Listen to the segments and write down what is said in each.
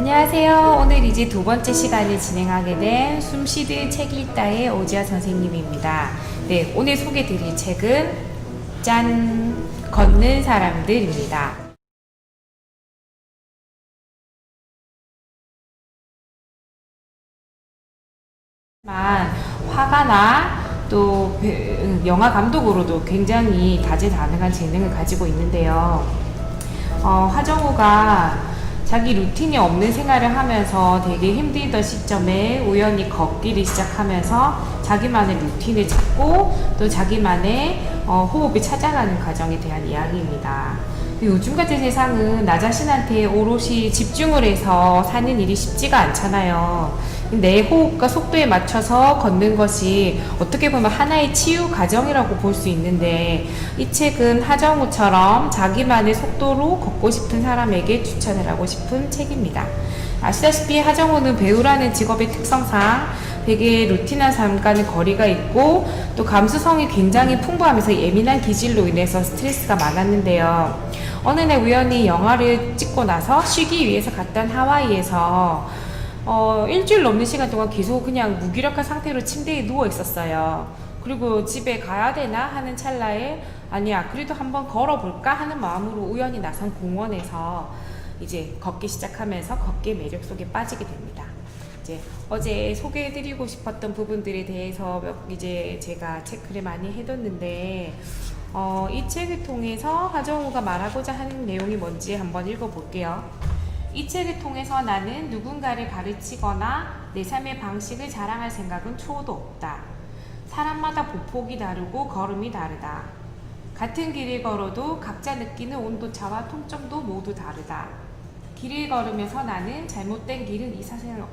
안녕하세요. 오늘 이제 두 번째 시간을 진행하게 된 숨쉬듯 책 읽다의 오지아 선생님입니다. 네, 오늘 소개드릴 책은 짠! 걷는 사람들입니다. 화가나 또 영화 감독으로도 굉장히 다재다능한 재능을 가지고 있는데요. 화정우가 자기 루틴이 없는 생활을 하면서 되게 힘들던 시점에 우연히 걷기를 시작하면서 자기만의 루틴을 찾고 또 자기만의 호흡을 찾아가는 과정에 대한 이야기입니다. 요즘 같은 세상은 나 자신한테 오롯이 집중을 해서 사는 일이 쉽지가 않잖아요. 내 호흡과 속도에 맞춰서 걷는 것이 어떻게 보면 하나의 치유 과정이라고 볼 수 있는데, 이 책은 하정우처럼 자기만의 속도로 걷고 싶은 사람에게 추천을 하고 싶은 책입니다. 아시다시피 하정우는 배우라는 직업의 특성상 되게 루틴한 삶과는 거리가 있고 또 감수성이 굉장히 풍부하면서 예민한 기질로 인해서 스트레스가 많았는데요. 어느 날 우연히 영화를 찍고 나서 쉬기 위해서 갔던 하와이에서 일주일 넘는 시간 동안 계속 그냥 무기력한 상태로 침대에 누워 있었어요. 그리고 집에 가야 되나 하는 찰나에 아니야, 그래도 한번 걸어볼까 하는 마음으로 우연히 나선 공원에서 이제 걷기 시작하면서 걷기의 매력 속에 빠지게 됩니다. 이제 어제 소개해드리고 싶었던 부분들에 대해서 이제 제가 체크를 많이 해뒀는데, 이 책을 통해서 하정우가 말하고자 하는 내용이 뭔지 한번 읽어볼게요. 이 책을 통해서 나는 누군가를 가르치거나 내 삶의 방식을 자랑할 생각은 초도 없다. 사람마다 보폭이 다르고 걸음이 다르다. 같은 길을 걸어도 각자 느끼는 온도차와 통점도 모두 다르다. 길을 걸으면서 나는 잘못된 길은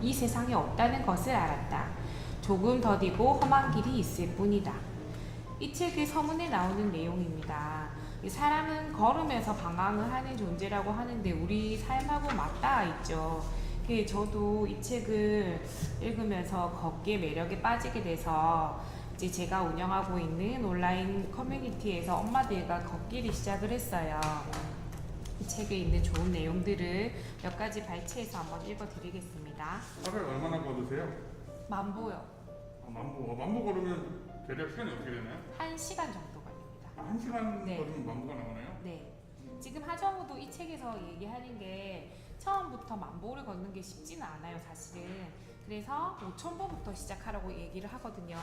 이 세상에 없다는 것을 알았다. 조금 더디고 험한 길이 있을 뿐이다. 이 책의 서문에 나오는 내용입니다. 사람은 걸으면서 방황을 하는 존재라고 하는데 우리 삶하고 맞닿아 있죠. 저도 이 책을 읽으면서 걷기의 매력에 빠지게 돼서 이제 제가 운영하고 있는 온라인 커뮤니티에서 엄마들과 걷기를 시작을 했어요. 이 책에 있는 좋은 내용들을 몇 가지 발췌해서 한번 읽어드리겠습니다. 하루에 얼마나 걸으세요? 만보요. 만보 걸으면 대략 시간이 어떻게 되나요? 1시간 정도 걸립니다. 1시간 네. 걸으면 만보가 나오나요? 네. 지금 하정우도 이 책에서 얘기하는 게 처음부터 만보를 걷는 게 쉽지는 않아요, 사실은. 그래서 5,000보부터 시작하라고 얘기를 하거든요.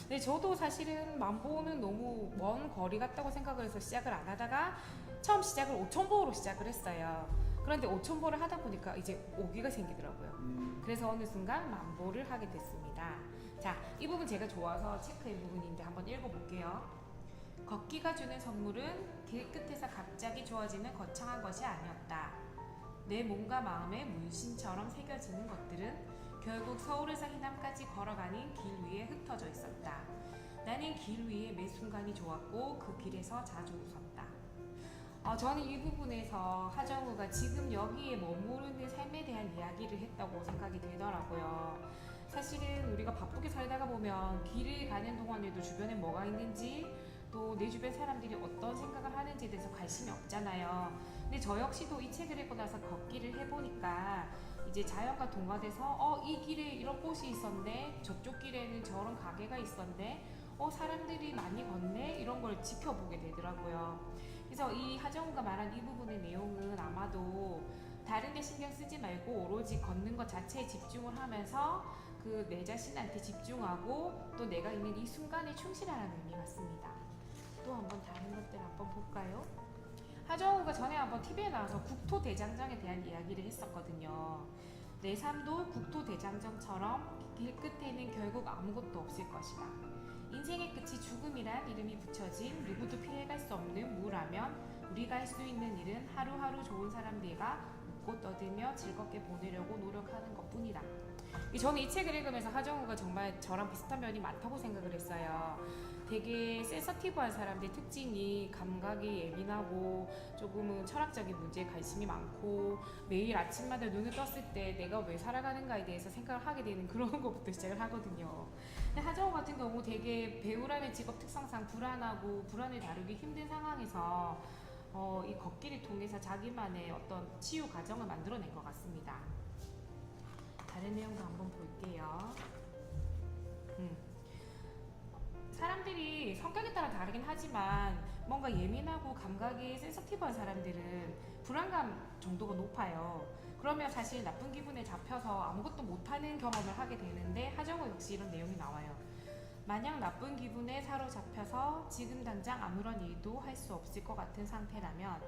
근데 저도 사실은 만보는 너무 먼 거리 같다고 생각을 해서 시작을 안 하다가 처음 시작을 5,000보로 시작을 했어요. 그런데 5,000보를 하다 보니까 이제 오기가 생기더라고요. 그래서 어느 순간 만보를 하게 됐습니다. 자, 이 부분 제가 좋아서 체크한 부분인데 한번 읽어볼게요. 걷기가 주는 선물은 길 끝에서 갑자기 주어지는 거창한 것이 아니었다. 내 몸과 마음에 문신처럼 새겨지는 것들은 결국 서울에서 희남까지 걸어가는 길 위에 흩어져 있었다. 나는 길 위에 매 순간이 좋았고 그 길에서 자주 웃었다. 저는 이 부분에서 하정우가 지금 여기에 머무르는 삶에 대한 이야기를 했다고 생각이 되더라고요. 사실은 우리가 바쁘게 살다가 보면 길을 가는 동안에도 주변에 뭐가 있는지 또 내 주변 사람들이 어떤 생각을 하는지에 대해서 관심이 없잖아요. 근데 저 역시도 이 책을 읽고 나서 걷기를 해보니까 이제 자연과 동화돼서 이 길에 이런 꽃이 있었네, 저쪽 길에는 저런 가게가 있었네, 사람들이 많이 걷네, 이런 걸 지켜보게 되더라고요. 그래서 이 하정우가 말한 이 부분의 내용은 아마도 다른 데 신경 쓰지 말고 오로지 걷는 것 자체에 집중을 하면서 그 내 자신한테 집중하고 또 내가 있는 이 순간에 충실하라는 의미 같습니다. 또 한번 다른 것들 한번 볼까요? 하정우가 전에 한번 TV에 나와서 국토대장정에 대한 이야기를 했었거든요. 내 삶도 국토대장정처럼 길 끝에는 결국 아무것도 없을 것이다. 인생의 끝이 죽음이란 이름이 붙여진 누구도 피해갈 수 없는 무라면 우리가 할 수 있는 일은 하루하루 좋은 사람들과 웃고 떠들며 즐겁게 보내려고 노력하는 것뿐이다. 저는 이 책을 읽으면서 하정우가 정말 저랑 비슷한 면이 많다고 생각을 했어요. 되게 센서티브한 사람들의 특징이 감각이 예민하고 조금은 철학적인 문제에 관심이 많고 매일 아침마다 눈을 떴을 때 내가 왜 살아가는가에 대해서 생각을 하게 되는 그런 것부터 시작을 하거든요. 근데 하정우 같은 경우 되게 배우라는 직업 특성상 불안하고 불안을 다루기 힘든 상황에서 이 걷기를 통해서 자기만의 어떤 치유 과정을 만들어낸 것 같습니다. 성격에 따라 다르긴 하지만 뭔가 예민하고 감각이 센서티브한 사람들은 불안감 정도가 높아요. 그러면 사실 나쁜 기분에 잡혀서 아무것도 못하는 경험을 하게 되는데 하정우 역시 이런 내용이 나와요. 만약 나쁜 기분에 사로잡혀서 지금 당장 아무런 일도 할 수 없을 것 같은 상태라면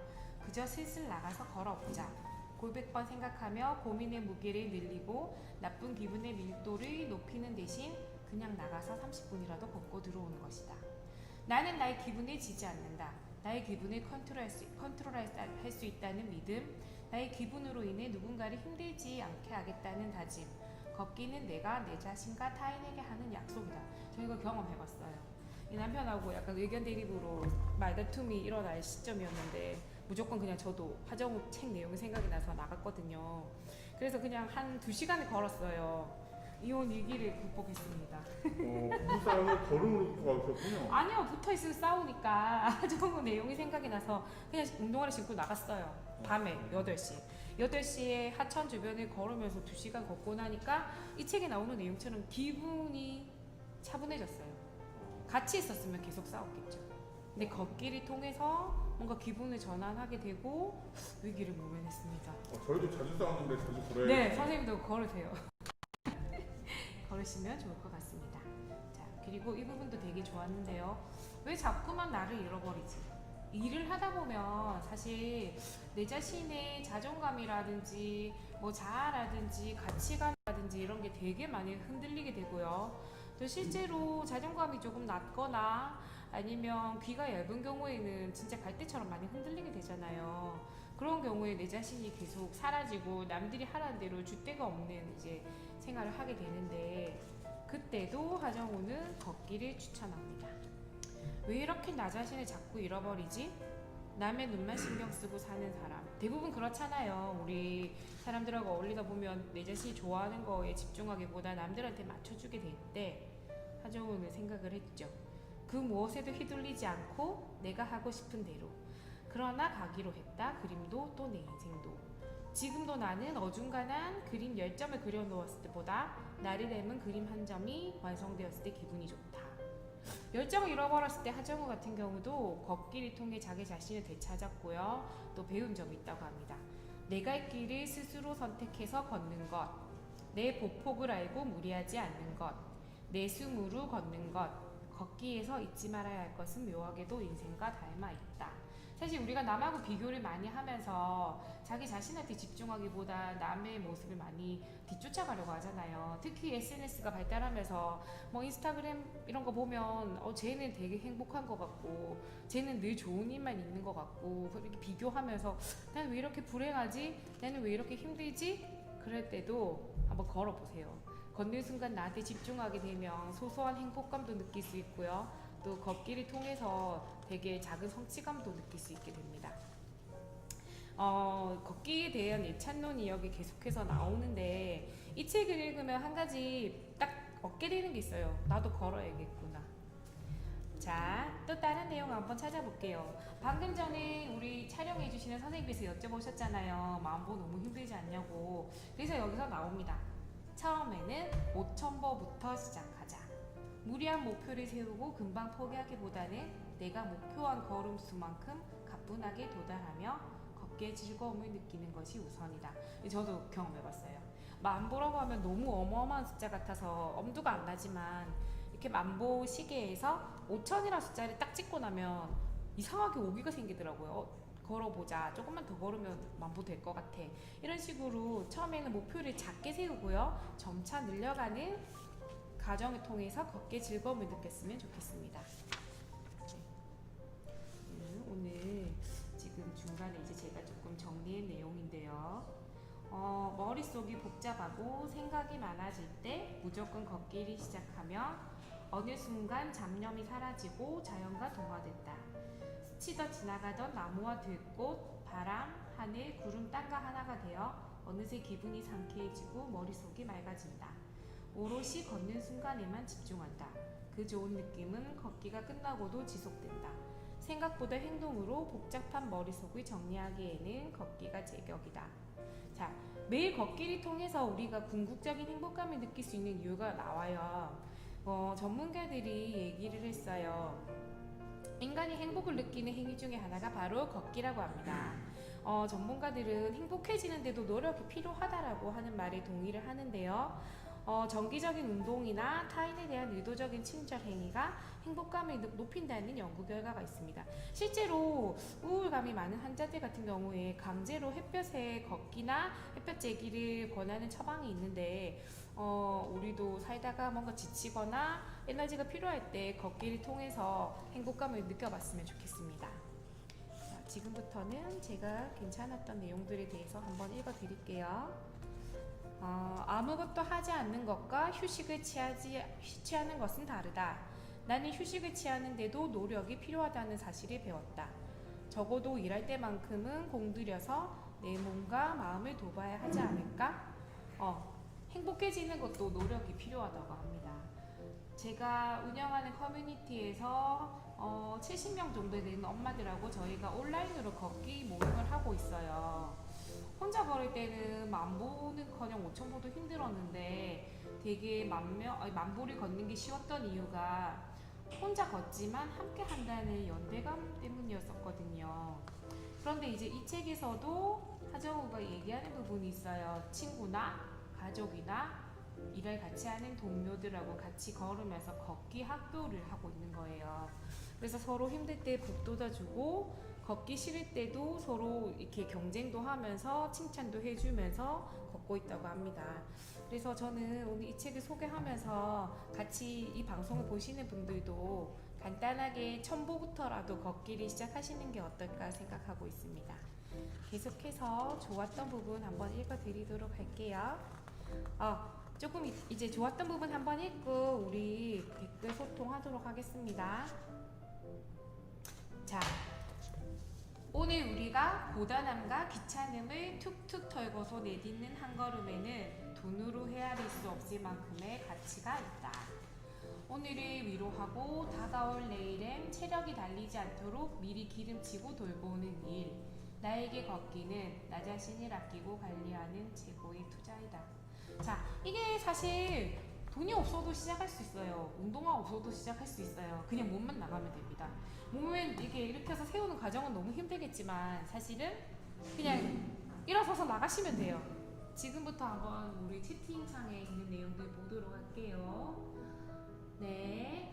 그저 슬슬 나가서 걸어보자. 골백 번 생각하며 고민의 무게를 늘리고 나쁜 기분의 밀도를 높이는 대신 그냥 나가서 30분이라도 걷고 들어오는 것이다. 나는 나의 기분을 지지 않는다. 나의 기분을 컨트롤할 수 있다는 믿음, 나의 기분으로 인해 누군가를 힘들지 않게 하겠다는 다짐. 걷기는 내가 내 자신과 타인에게 하는 약속이다. 저 이거 경험해봤어요. 이 남편하고 약간 의견 대립으로 말다툼이 일어날 시점이었는데 무조건 그냥 저도 하정우 책 내용이 생각이 나서 나갔거든요. 그래서 그냥 한 2시간을 걸었어요. 이혼 위기를 극복했습니다. 부부 싸움을 걸음으로 극복하셨군요. 아니요, 붙어있으면 싸우니까 하정우 내용이 생각이 나서 그냥 운동화를 신고 나갔어요. 밤에 8시. 8시에 하천 주변을 걸으면서 2시간 걷고 나니까 이 책에 나오는 내용처럼 기분이 차분해졌어요. 같이 있었으면 계속 싸웠겠죠. 근데 걷기를 통해서 뭔가 기분을 전환하게 되고 위기를 모면했습니다. 저희도 자주 싸웠는데 자주 걸어야 네, 선생님도 걸으세요. 걸으시면 좋을 것 같습니다. 자, 그리고 이 부분도 되게 좋았는데요. 왜 자꾸만 나를 잃어버리지? 일을 하다 보면 사실 내 자신의 자존감이라든지 뭐 자아라든지 가치관이라든지 이런 게 되게 많이 흔들리게 되고요. 또 실제로 자존감이 조금 낮거나 아니면 귀가 얇은 경우에는 진짜 갈대처럼 많이 흔들리게 되잖아요. 그런 경우에 내 자신이 계속 사라지고 남들이 하라는 대로 줏대가 없는 이제 생활을 하게 되는데 그때도 하정우는 걷기를 추천합니다. 왜 이렇게 나 자신을 자꾸 잃어버리지? 남의 눈만 신경 쓰고 사는 사람 대부분 그렇잖아요. 우리 사람들하고 어울리다 보면 내 자신이 좋아하는 거에 집중하기보다 남들한테 맞춰주게 될 때 하정우는 생각을 했죠. 그 무엇에도 휘둘리지 않고 내가 하고 싶은 대로 그러나 가기로 했다. 그림도 또 내 인생도 지금도 나는 어중간한 그림 10점을 그려놓았을 때보다 나를 닮은 그림 한 점이 완성되었을 때 기분이 좋다. 열정을 잃어버렸을 때 하정우 같은 경우도 걷기를 통해 자기 자신을 되찾았고요. 또 배운 점이 있다고 합니다. 내 갈 길을 스스로 선택해서 걷는 것, 내 보폭을 알고 무리하지 않는 것, 내 숨으로 걷는 것, 걷기에서 잊지 말아야 할 것은 묘하게도 인생과 닮아 있다. 사실 우리가 남하고 비교를 많이 하면서 자기 자신한테 집중하기보다 남의 모습을 많이 뒤쫓아가려고 하잖아요. 특히 SNS가 발달하면서 뭐 인스타그램 이런 거 보면 쟤는 되게 행복한 것 같고 쟤는 늘 좋은 일만 있는 것 같고 이렇게 비교하면서 나는 왜 이렇게 불행하지? 나는 왜 이렇게 힘들지? 그럴 때도 한번 걸어보세요. 걷는 순간 나한테 집중하게 되면 소소한 행복감도 느낄 수 있고요. 또 걷기를 통해서 되게 작은 성취감도 느낄 수 있게 됩니다. 걷기에 대한 예찬론이 여기 계속해서 나오는데 이 책을 읽으면 한 가지 딱 얻게 되는 게 있어요. 나도 걸어야겠구나. 자, 또 다른 내용 한번 찾아볼게요. 방금 전에 우리 촬영해 주시는 선생님께서 여쭤보셨잖아요. 마음보 너무 힘들지 않냐고. 그래서 여기서 나옵니다. 처음에는 5,000보부터 시작하자. 무리한 목표를 세우고 금방 포기하기보다는 내가 목표한 걸음수만큼 가뿐하게 도달하며 걷기의 즐거움을 느끼는 것이 우선이다. 저도 경험해봤어요. 만보라고 하면 너무 어마어마한 숫자 같아서 엄두가 안 나지만 이렇게 만보 시계에서 5,000이라는 숫자를 딱 찍고 나면 이상하게 오기가 생기더라고요. 걸어보자. 조금만 더 걸으면 만보 될 것 같아. 이런 식으로 처음에는 목표를 작게 세우고요. 점차 늘려가는 과정을 통해서 걷기의 즐거움을 느꼈으면 좋겠습니다. 오늘 지금 중간에 이제 제가 조금 정리한 내용인데요. 머릿속이 복잡하고 생각이 많아질 때 무조건 걷기를 시작하면 어느 순간 잡념이 사라지고 자연과 동화된다. 스치듯 지나가던 나무와 들꽃, 바람, 하늘, 구름, 땅과 하나가 되어 어느새 기분이 상쾌해지고 머릿속이 맑아진다. 오롯이 걷는 순간에만 집중한다. 그 좋은 느낌은 걷기가 끝나고도 지속된다. 생각보다 행동으로 복잡한 머릿속을 정리하기에는 걷기가 제격이다. 자, 매일 걷기를 통해서 우리가 궁극적인 행복감을 느낄 수 있는 이유가 나와요. 전문가들이 얘기를 했어요. 인간이 행복을 느끼는 행위 중에 하나가 바로 걷기라고 합니다. 전문가들은 행복해지는데도 노력이 필요하다라고 하는 말에 동의를 하는데요. 정기적인 운동이나 타인에 대한 의도적인 친절 행위가 행복감을 높인다는 연구 결과가 있습니다. 실제로 우울감이 많은 환자들 같은 경우에 강제로 햇볕에 걷기나 햇볕 쬐기를 권하는 처방이 있는데 우리도 살다가 뭔가 지치거나 에너지가 필요할 때 걷기를 통해서 행복감을 느껴봤으면 좋겠습니다. 자, 지금부터는 제가 괜찮았던 내용들에 대해서 한번 읽어드릴게요. 아무것도 하지 않는 것과 휴식을 취하는 것은 다르다. 나는 휴식을 취하는데도 노력이 필요하다는 사실을 배웠다. 적어도 일할 때만큼은 공들여서 내 몸과 마음을 돌봐야 하지 않을까? 행복해지는 것도 노력이 필요하다고 합니다. 제가 운영하는 커뮤니티에서 70명 정도 되는 엄마들하고 저희가 온라인으로 걷기 모임을 하고 있어요. 혼자 걸을 때는 만보는커녕 5,000보도 힘들었는데 되게 만보를 걷는 게 쉬웠던 이유가 혼자 걷지만 함께 한다는 연대감 때문이었었거든요. 그런데 이제 이 책에서도 하정우가 얘기하는 부분이 있어요. 친구나 가족이나 일을 같이 하는 동료들하고 같이 걸으면서 걷기 학교를 하고 있는 거예요. 그래서 서로 힘들 때 북돋아주고 걷기 싫을 때도 서로 이렇게 경쟁도 하면서 칭찬도 해주면서 걷고 있다고 합니다. 그래서 저는 오늘 이 책을 소개하면서 같이 이 방송을 보시는 분들도 간단하게 첨보부터라도 걷기를 시작하시는 게 어떨까 생각하고 있습니다. 계속해서 좋았던 부분 한번 읽어드리도록 할게요. 조금 이제 좋았던 부분 한번 읽고 우리 댓글 소통하도록 하겠습니다. 자, 오늘 우리가 고단함과 귀찮음을 툭툭 털고서 내딛는 한 걸음에는 돈으로 헤아릴 수 없을 만큼의 가치가 있다. 오늘을 위로하고 다가올 내일엔 체력이 달리지 않도록 미리 기름치고 돌보는 일. 나에게 걷기는 나 자신을 아끼고 관리하는 최고의 투자이다. 자, 이게 사실 돈이 없어도 시작할 수 있어요. 운동화 없어도 시작할 수 있어요. 그냥 몸만 나가면 됩니다. 몸을 이렇게 해서 세우는 과정은 너무 힘들겠지만 사실은 그냥 일어서서 나가시면 돼요. 지금부터 한번 우리 채팅창에 있는 내용들 보도록 할게요. 네.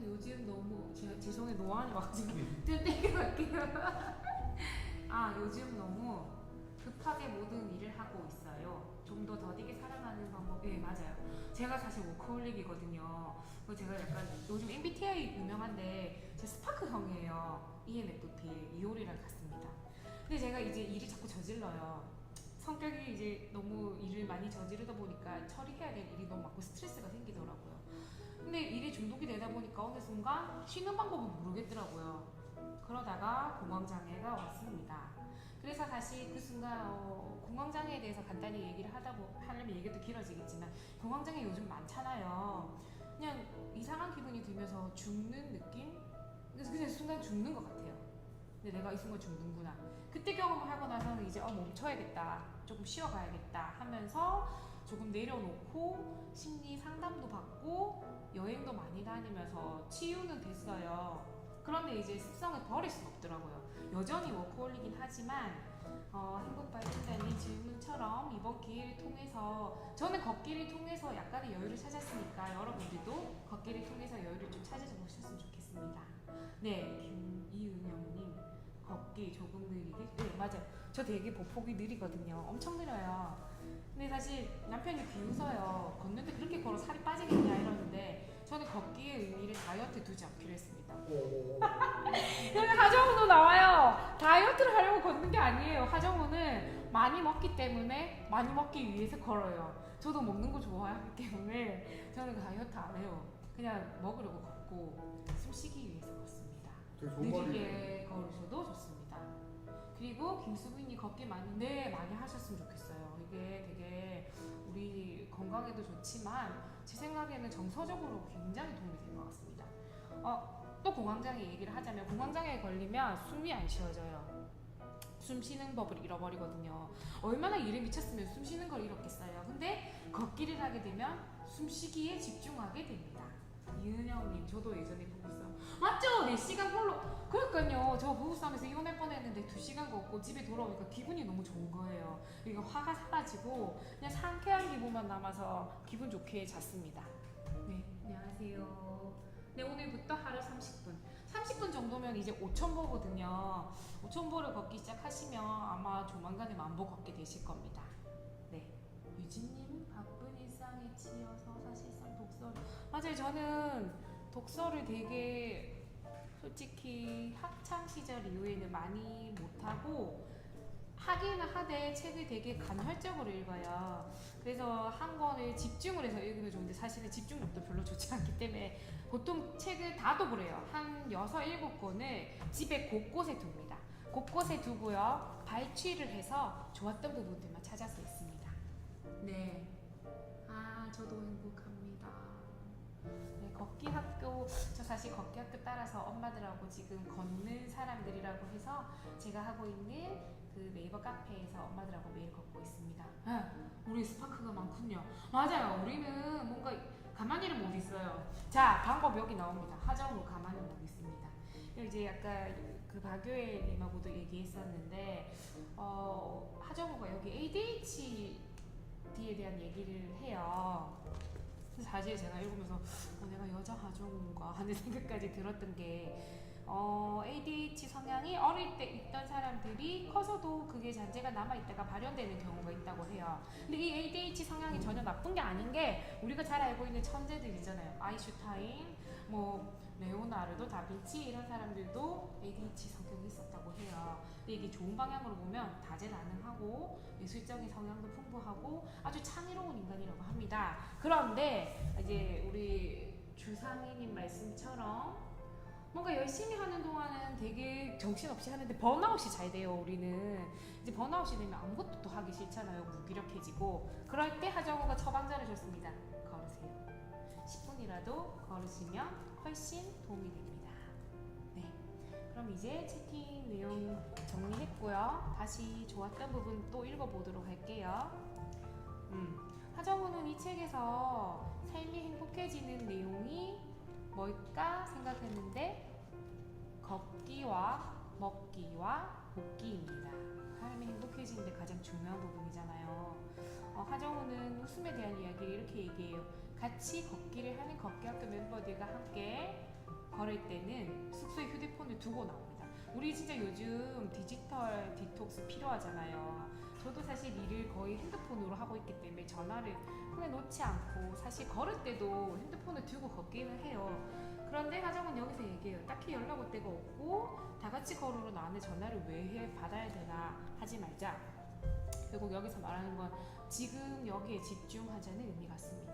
요즘 너무 제 손에 노안이 와가지고 좀 땡겨갈게요. 요즘 너무 급하게 모든 일을 하고 있어요. 좀 더 더디게 살아가는 방법. 네, 맞아요. 제가 사실 워커홀릭이거든요. 제가 약간 요즘 MBTI 유명한데 제 스파크형이에요. ENFP 이효리랑 같습니다. 근데 제가 이제 일을 자꾸 저질러요. 성격이 이제 너무 일을 많이 저지르다 보니까 처리해야 될 일이 너무 많고 스트레스가 생기더라고요. 근데 일에 중독이 되다 보니까 어느 순간 쉬는 방법을 모르겠더라고요. 그러다가 공황장애가 왔습니다. 그래서 사실 그 순간 공황장애에 대해서 간단히 얘기를 하려면 얘기도 길어지겠지만 공황장애 요즘 많잖아요. 그냥 이상한 기분이 들면서 죽는 느낌? 그래서 그냥 순간 죽는 것 같아요. 근데 내가 이 순간 죽는구나. 그때 경험을 하고 나서는 이제 멈춰야겠다. 조금 쉬어가야겠다 하면서 조금 내려놓고 심리 상담도 받고 여행도 많이 다니면서 치유는 됐어요. 그런데 이제 습성을 버릴 수는 없더라고요. 여전히 워커홀릭이긴 하지만 행복발전단의 질문처럼 이번 기회를 통해서 저는 걷기를 통해서 약간의 여유를 찾았으니까 여러분들도 걷기를 통해서 여유를 좀 찾아보셨으면 좋겠습니다. 네, 김이은영님 걷기 조금 느리게. 네, 맞아요. 저 되게 보폭이 느리거든요. 엄청 느려요. 근데 사실 남편이 비웃어요. 걷는데 그렇게 걸어 살이 빠지겠냐 이러는데 저는 걷기의 의미를 다이어트에 두지 않기로 했습니다. 여기 하정우도 나와요. 다이어트를 하려고 걷는 게 아니에요. 하정우는 많이 먹기 때문에 많이 먹기 위해서 걸어요. 저도 먹는 거 좋아하기 때문에 저는 다이어트 안 해요. 그냥 먹으려고 걷고 숨 쉬기 위해서 걷습니다. 느리게 걸으셔도 좋습니다. 그리고 김수빈이 걷기 많이 하셨으면 좋겠어요. 이게 되게 우리 건강에도 좋지만 제 생각에는 정서적으로 굉장히 도움이 될 것 같습니다. 또 공황장애 얘기를 하자면 공황장애에 걸리면 숨이 안 쉬어져요. 숨 쉬는 법을 잃어버리거든요. 얼마나 일에 미쳤으면 숨 쉬는 걸 잃었겠어요. 근데 걷기를 하게 되면 숨 쉬기에 집중하게 됩니다. 이은영님, 저도 예전에 부부싸움. 맞죠? 4시간 홀로. 그러니까요. 저 부부싸움에서 이혼할 뻔했는데 2시간 걷고 집에 돌아오니까 기분이 너무 좋은 거예요. 그러니까 화가 사라지고 그냥 상쾌한 기분만 남아서 기분 좋게 잤습니다. 네, 안녕하세요. 네, 오늘부터 하루 30분. 30분 정도면 이제 5,000보거든요. 5,000보를 걷기 시작하시면 아마 조만간에 10,000보 걷게 되실 겁니다. 네. 유진님, 바쁜 일상에 치여서 사실상 독서를. 맞아요. 저는 독서를 되게 솔직히 학창 시절 이후에는 많이 못하고 하기는 하되 책을 되게 간헐적으로 읽어요. 그래서 한 권을 집중을 해서 읽으면 좋은데 사실은 집중력도 별로 좋지 않기 때문에 보통 책을 다독을 해요. 한 6, 7권을 집에 곳곳에 둡니다. 곳곳에 두고요. 발췌를 해서 좋았던 부분들만 찾아서 있습니다. 네. 아, 저도 행복합니다. 네, 걷기 학교, 저 사실 걷기 학교 따라서 엄마들하고 지금 걷는 사람들이라고 해서 제가 하고 있는 그 네이버 카페에서 엄마들하고 매일 걷고 있습니다. 우리 스파크가 많군요. 맞아요. 우리는 뭔가 가만히를 못 있어요. 자, 방법 여기 나옵니다. 하정우 가만히 못 있습니다. 이제 아까 그 박유엘님하고도 얘기했었는데 하정우가 여기 ADHD에 대한 얘기를 해요. 사실 제가 읽으면서 내가 여자 하정우인가 하는 생각까지 들었던 게 ADHD 성향이 어릴 때 있던 사람들이 커서도 그게 잔재가 남아있다가 발현되는 경우가 있다고 해요. 근데 이 ADHD 성향이 전혀 나쁜 게 아닌 게 우리가 잘 알고 있는 천재들 있잖아요. 아인슈타인, 뭐 레오나르도 다빈치 이런 사람들도 ADHD 성격이 있었다고 해요. 근데 이게 좋은 방향으로 보면 다재다능하고 예술적인 성향도 풍부하고 아주 창의로운 인간이라고 합니다. 그런데 이제 우리 주상희님 말씀처럼 뭔가 열심히 하는 동안은 되게 정신없이 하는데 번아웃이 잘 돼요. 우리는 이제 번아웃이 되면 아무것도 또 하기 싫잖아요. 무기력해지고 그럴 때 하정우가 처방전을 줬습니다. 걸으세요. 10분이라도 걸으시면 훨씬 도움이 됩니다. 네, 그럼 이제 채팅 내용 정리했고요. 다시 좋았던 부분 또 읽어보도록 할게요. 하정우는 이 책에서 삶이 행복해지는 내용이 뭘까 생각했는데 걷기와 먹기와 걷기입니다. 삶이 행복해지는데 가장 중요한 부분이잖아요. 하정우는 웃음에 대한 이야기를 이렇게 얘기해요. 같이 걷기를 하는 걷기학교 멤버들과 함께 걸을 때는 숙소에 휴대폰을 두고 나옵니다. 우리 진짜 요즘 디지털 디톡스 필요하잖아요. 저도 사실 일을 거의 핸드폰으로 하고 있기 때문에 전화를 손에 놓지 않고 사실 걸을 때도 핸드폰을 들고 걷기는 해요. 그런데 하정은 여기서 얘기해요. 딱히 연락 올 데가 없고 다 같이 걸으러 나한테 전화를 왜 받아야 되나 하지 말자. 결국 여기서 말하는 건 지금 여기에 집중하자는 의미 같습니다.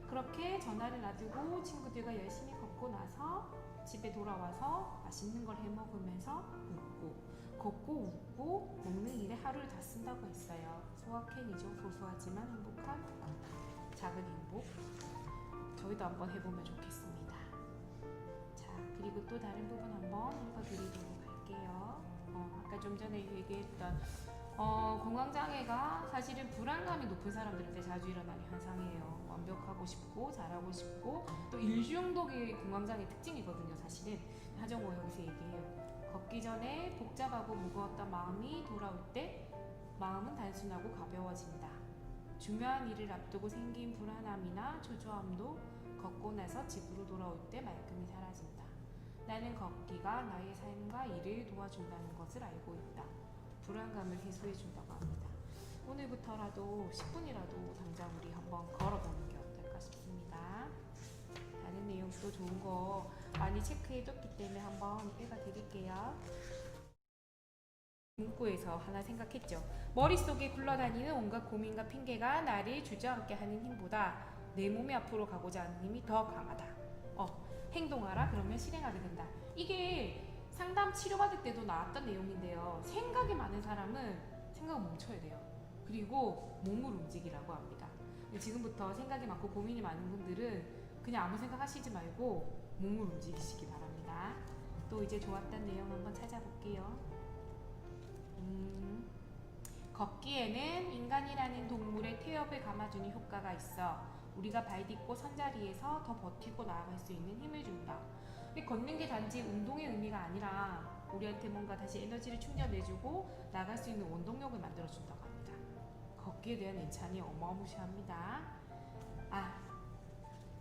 그렇게 전화를 놔두고 친구들과 열심히 걷고 나서 집에 돌아와서 맛있는 걸 해먹으면서 걷고 웃고 먹는 일에 하루를 다 쓴다고 했어요. 소확행이죠. 소소하지만 행복한 작은 행복. 저희도 한번 해보면 좋겠습니다. 자, 그리고 또 다른 부분 한번 읽어드리도록 할게요. 아까 좀 전에 얘기했던 공황장애가 사실은 불안감이 높은 사람들한테 자주 일어나는 현상이에요. 완벽하고 싶고 잘하고 싶고 또 일중독이 공황장애 특징이거든요. 사실은 하정우 여기서 얘기해요. 걷기 전에 복잡하고 무거웠던 마음이 돌아올 때 마음은 단순하고 가벼워진다. 중요한 일을 앞두고 생긴 불안함이나 초조함도 걷고 나서 집으로 돌아올 때 말끔히 사라진다. 나는 걷기가 나의 삶과 일을 도와준다는 것을 알고 있다. 불안감을 해소해준다고 합니다. 오늘부터라도 10분이라도 당장 우리 한번 걸어보는 게 어떨까 싶습니다. 다른 내용도 좋은 거 많이 체크해뒀기 때문에 한번 읽어드릴게요. 문구에서 하나 생각했죠. 머릿속에 굴러다니는 온갖 고민과 핑계가 나를 주저앉게 하는 힘보다 내 몸이 앞으로 가고자 하는 힘이 더 강하다. 행동하라 그러면 실행하게 된다. 이게 상담 치료받을 때도 나왔던 내용인데요. 생각이 많은 사람은 생각을 멈춰야 돼요. 그리고 몸을 움직이라고 합니다. 지금부터 생각이 많고 고민이 많은 분들은 그냥 아무 생각 하시지 말고 몸을 움직이시기 바랍니다. 또 이제 좋았던 내용 한번 찾아볼게요. 걷기에는 인간이라는 동물의 태엽을 감아주는 효과가 있어 우리가 발 딛고 선 자리에서 더 버티고 나아갈 수 있는 힘을 준다. 근데 걷는 게 단지 운동의 의미가 아니라 우리한테 뭔가 다시 에너지를 충전해주고 나갈 수 있는 원동력을 만들어준다고 합니다. 걷기에 대한 애찬이 어마무시합니다.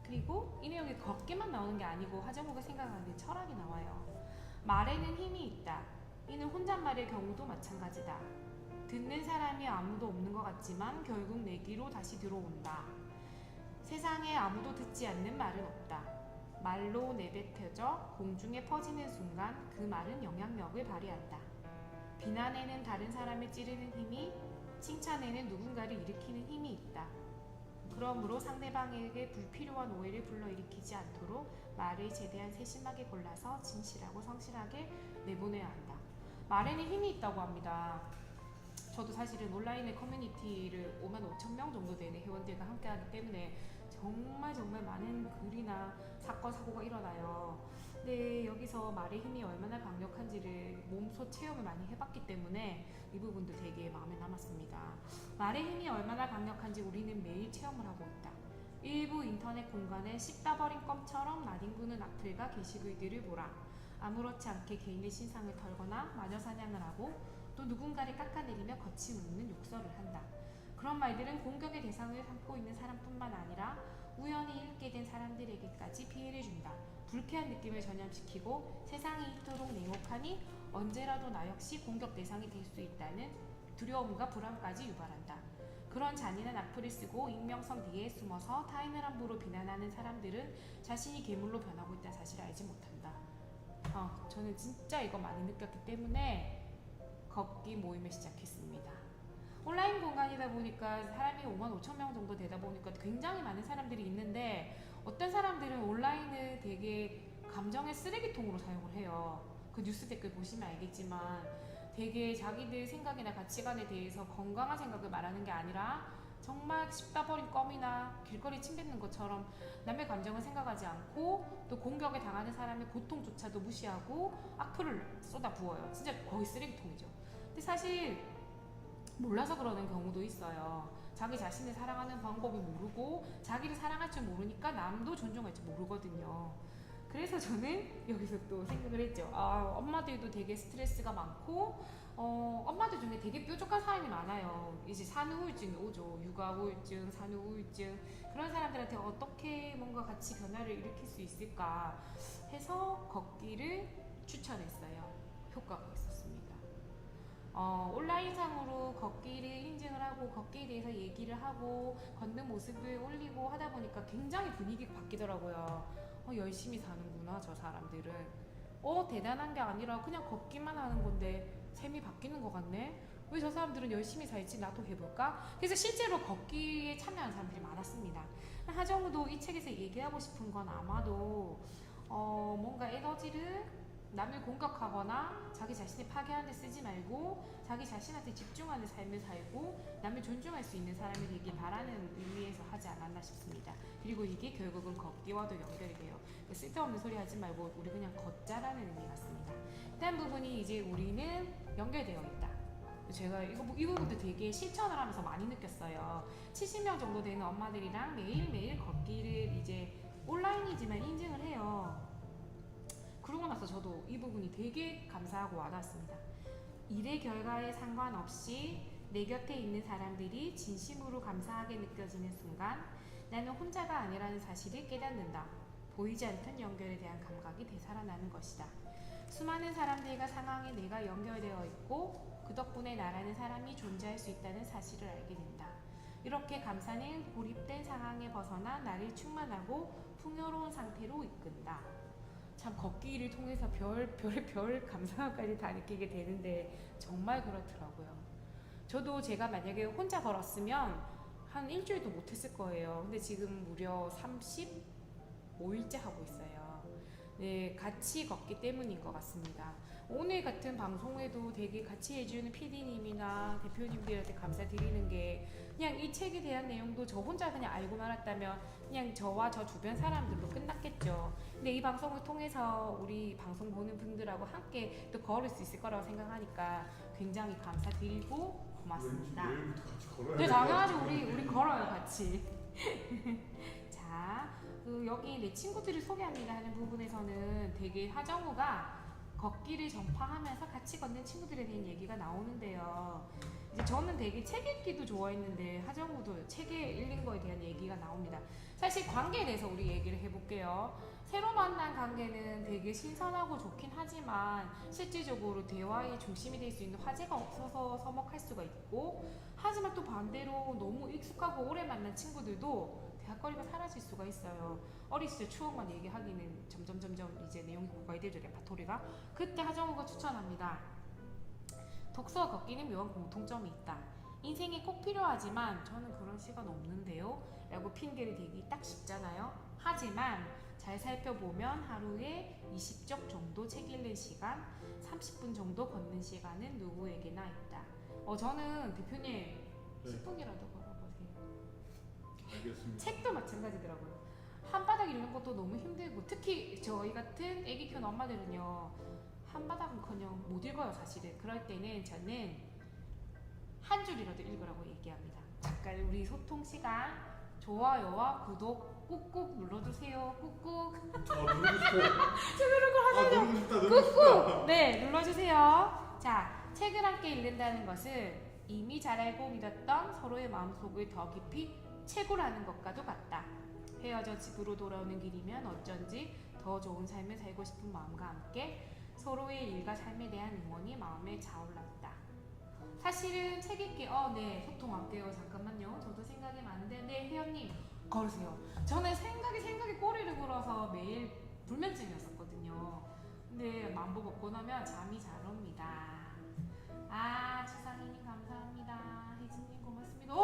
그리고 이 내용이 걷기만 나오는 게 아니고 하정우가 생각하는 철학이 나와요. 말에는 힘이 있다. 이는 혼잣말의 경우도 마찬가지다. 듣는 사람이 아무도 없는 것 같지만 결국 내 귀로 다시 들어온다. 세상에 아무도 듣지 않는 말은 없다. 말로 내뱉어져 공중에 퍼지는 순간 그 말은 영향력을 발휘한다. 비난에는 다른 사람을 찌르는 힘이, 칭찬에는 누군가를 일으키는 힘이 있다. 그러므로 상대방에게 불필요한 오해를 불러일으키지 않도록 말을 제대한 세심하게 골라서 진실하고 성실하게 내보내야 한다. 말에는 힘이 있다고 합니다. 저도 사실은 온라인의 커뮤니티를 55,000명 정도 되는 회원들과 함께하기 때문에 정말 많은 글이나 사건, 사고가 일어나요. 근데 여기서 말의 힘이 얼마나 강력한지를 몸소 체험을 많이 해봤기 때문에 이 부분도 되게 마음에 남았습니다. 말의 힘이 얼마나 강력한지 우리는 매일 체험을 하고 있다. 일부 인터넷 공간에 씹다 버린 껌처럼 나뒹구는 악플과 게시글들을 보라. 아무렇지 않게 개인의 신상을 털거나 마녀 사냥을 하고 또 누군가를 깎아내리며 거침없는 욕설을 한다. 그런 말들은 공격의 대상을 삼고 있는 사람뿐만 아니라 우연히 읽게 된 사람들에게까지 피해를 준다. 불쾌한 느낌을 전염시키고 세상이 이토록 냉혹하니 언제라도 나 역시 공격 대상이 될 수 있다는 두려움과 불안까지 유발한다. 그런 잔인한 악플을 쓰고 익명성 뒤에 숨어서 타인을 함부로 비난하는 사람들은 자신이 괴물로 변하고 있다는 사실을 알지 못한다. 저는 진짜 이거 많이 느꼈기 때문에 걷기 모임을 시작했습니다. 온라인 공간이다 보니까 사람이 55,000명 정도 되다 보니까 굉장히 많은 사람들이 있는데 어떤 사람들은 온라인을 되게 감정의 쓰레기통으로 사용을 해요. 그 뉴스 댓글 보시면 알겠지만 되게 자기들 생각이나 가치관에 대해서 건강한 생각을 말하는 게 아니라 정말 씹다 버린 껌이나 길거리 침 뱉는 것처럼 남의 감정을 생각하지 않고 또 공격에 당하는 사람의 고통조차도 무시하고 악플을 쏟아 부어요. 진짜 거의 쓰레기통이죠. 근데 사실 몰라서 그러는 경우도 있어요. 자기 자신을 사랑하는 방법을 모르고 자기를 사랑할 줄 모르니까 남도 존중할 줄 모르거든요. 그래서 저는 여기서 또 생각을 했죠. 엄마들도 되게 스트레스가 많고 엄마들 중에 되게 뾰족한 사람이 많아요. 이제 산후 우울증이 오죠. 육아 우울증, 산후 우울증. 그런 사람들한테 어떻게 뭔가 같이 변화를 일으킬 수 있을까 해서 걷기를 추천했어요. 효과가 있었습니다. 온라인상으로 걷기를 인증을 하고 걷기에 대해서 얘기를 하고 걷는 모습을 올리고 하다 보니까 굉장히 분위기가 바뀌더라고요. 열심히 사는구나 저 사람들은. 대단한 게 아니라 그냥 걷기만 하는 건데 셈이 바뀌는 것 같네. 왜 저 사람들은 열심히 살지 나도 해볼까? 그래서 실제로 걷기에 참여하는 사람들이 많았습니다. 하정우도 이 책에서 얘기하고 싶은 건 아마도 뭔가 에너지를 남을 공격하거나 자기 자신을 파괴하는 데 쓰지 말고 자기 자신한테 집중하는 삶을 살고 남을 존중할 수 있는 사람이 되길 바라는 의미에서 하지 않았나 싶습니다. 그리고 이게 결국은 걷기와도 연결이 돼요. 쓸데없는 소리 하지 말고 우리 그냥 걷자라는 의미 같습니다. 일단 부분이 이제 우리는 연결되어 있다. 제가 이 부분도 되게 실천을 하면서 많이 느꼈어요. 70명 정도 되는 엄마들이랑 매일매일 걷기를 이제 온라인이지만 인증을 해요. 그러고 나서 저도 이 부분이 되게 감사하고 와닿았습니다. 일의 결과에 상관없이 내 곁에 있는 사람들이 진심으로 감사하게 느껴지는 순간 나는 혼자가 아니라는 사실을 깨닫는다. 보이지 않던 연결에 대한 감각이 되살아나는 것이다. 수많은 사람들과 상황에 내가 연결되어 있고 그 덕분에 나라는 사람이 존재할 수 있다는 사실을 알게 된다. 이렇게 감사는 고립된 상황에 벗어나 나를 충만하고 풍요로운 상태로 이끈다. 참 걷기를 통해서 별 감사까지 다 느끼게 되는데 정말 그렇더라고요. 저도 제가 만약에 혼자 걸었으면 한 일주일도 못했을 거예요. 근데 지금 무려 35일째 하고 있어요. 네, 같이 걷기 때문인 것 같습니다. 오늘 같은 방송에도 되게 같이 해주는 PD님이나 대표님들한테 감사드리는 게 그냥 이 책에 대한 내용도 저 혼자 그냥 알고 말았다면 그냥 저와 저 주변 사람들로 끝났겠죠. 근데 이 방송을 통해서 우리 방송 보는 분들하고 함께 또 걸을 수 있을 거라고 생각하니까 굉장히 감사드리고 고맙습니다. 내일부터 같이 걸어야 네, 당연하죠. 우리 걸어요 같이. 자, 여기 내 친구들을 소개합니다 하는 부분에서는 되게 하정우가 걷기를 전파하면서 같이 걷는 친구들에 대한 얘기가 나오는데요. 이제 저는 되게 책 읽기도 좋아했는데 하정우도 책에 읽는 거에 대한 얘기가 나옵니다. 사실 관계에 대해서 우리 얘기를 해볼게요. 새로 만난 관계는 되게 신선하고 좋긴 하지만 실질적으로 대화의 중심이 될 수 있는 화제가 없어서 서먹할 수가 있고, 하지만 또 반대로 너무 익숙하고 오래 만난 친구들도 대화거리가 사라질 수가 있어요. 어린 시절 추억만 얘기하기는 점점 이제 내용이 고갈되죠, 레파토리가. 그때 하정우가 추천합니다. 독서와 걷기는 묘한 공통점이 있다. 인생에 꼭 필요하지만 저는 그런 시간 없는데요 라고 핑계를 대기 딱 쉽잖아요. 하지만 잘 살펴보면 하루에 20적 정도 책 읽는 시간, 30분 정도 걷는 시간은 누구에게나 있다. 저는 대표님 네. 10분이라도 걸어보세요. 알겠습니다. 책도 마찬가지더라고요. 한 바닥 읽는 것도 너무 힘들고, 특히 저희 같은 애기 키우는 엄마들은요 한 바닥은커녕 못 읽어요 사실은. 그럴 때는 저는 한 줄이라도 읽으라고 얘기합니다. 잠깐 우리 소통 시간, 좋아요와 구독 꾹꾹 눌러주세요. 꾹꾹. 누르고 싶어. 누르고 싶다. 꾹꾹. 네, 눌러주세요. 자, 책을 함께 읽는다는 것은 이미 잘 알고 믿었던 서로의 마음속을 더 깊이 채굴하는 것과도 같다. 헤어져 집으로 돌아오는 길이면 어쩐지 더 좋은 삶을 살고 싶은 마음과 함께 서로의 일과 삶에 대한 응원이 마음에 차올랐다. 사실은 책 읽기, 네, 소통할게요. 잠깐만요. 저도 생각이 많은데, 네, 혜연님, 걸으세요. 저는 생각이 꼬리를 물어서 매일 불면증이었었거든요. 근데 만보 걷고 나면 잠이 잘 옵니다. 주상이님 감사합니다. 혜진님 고맙습니다.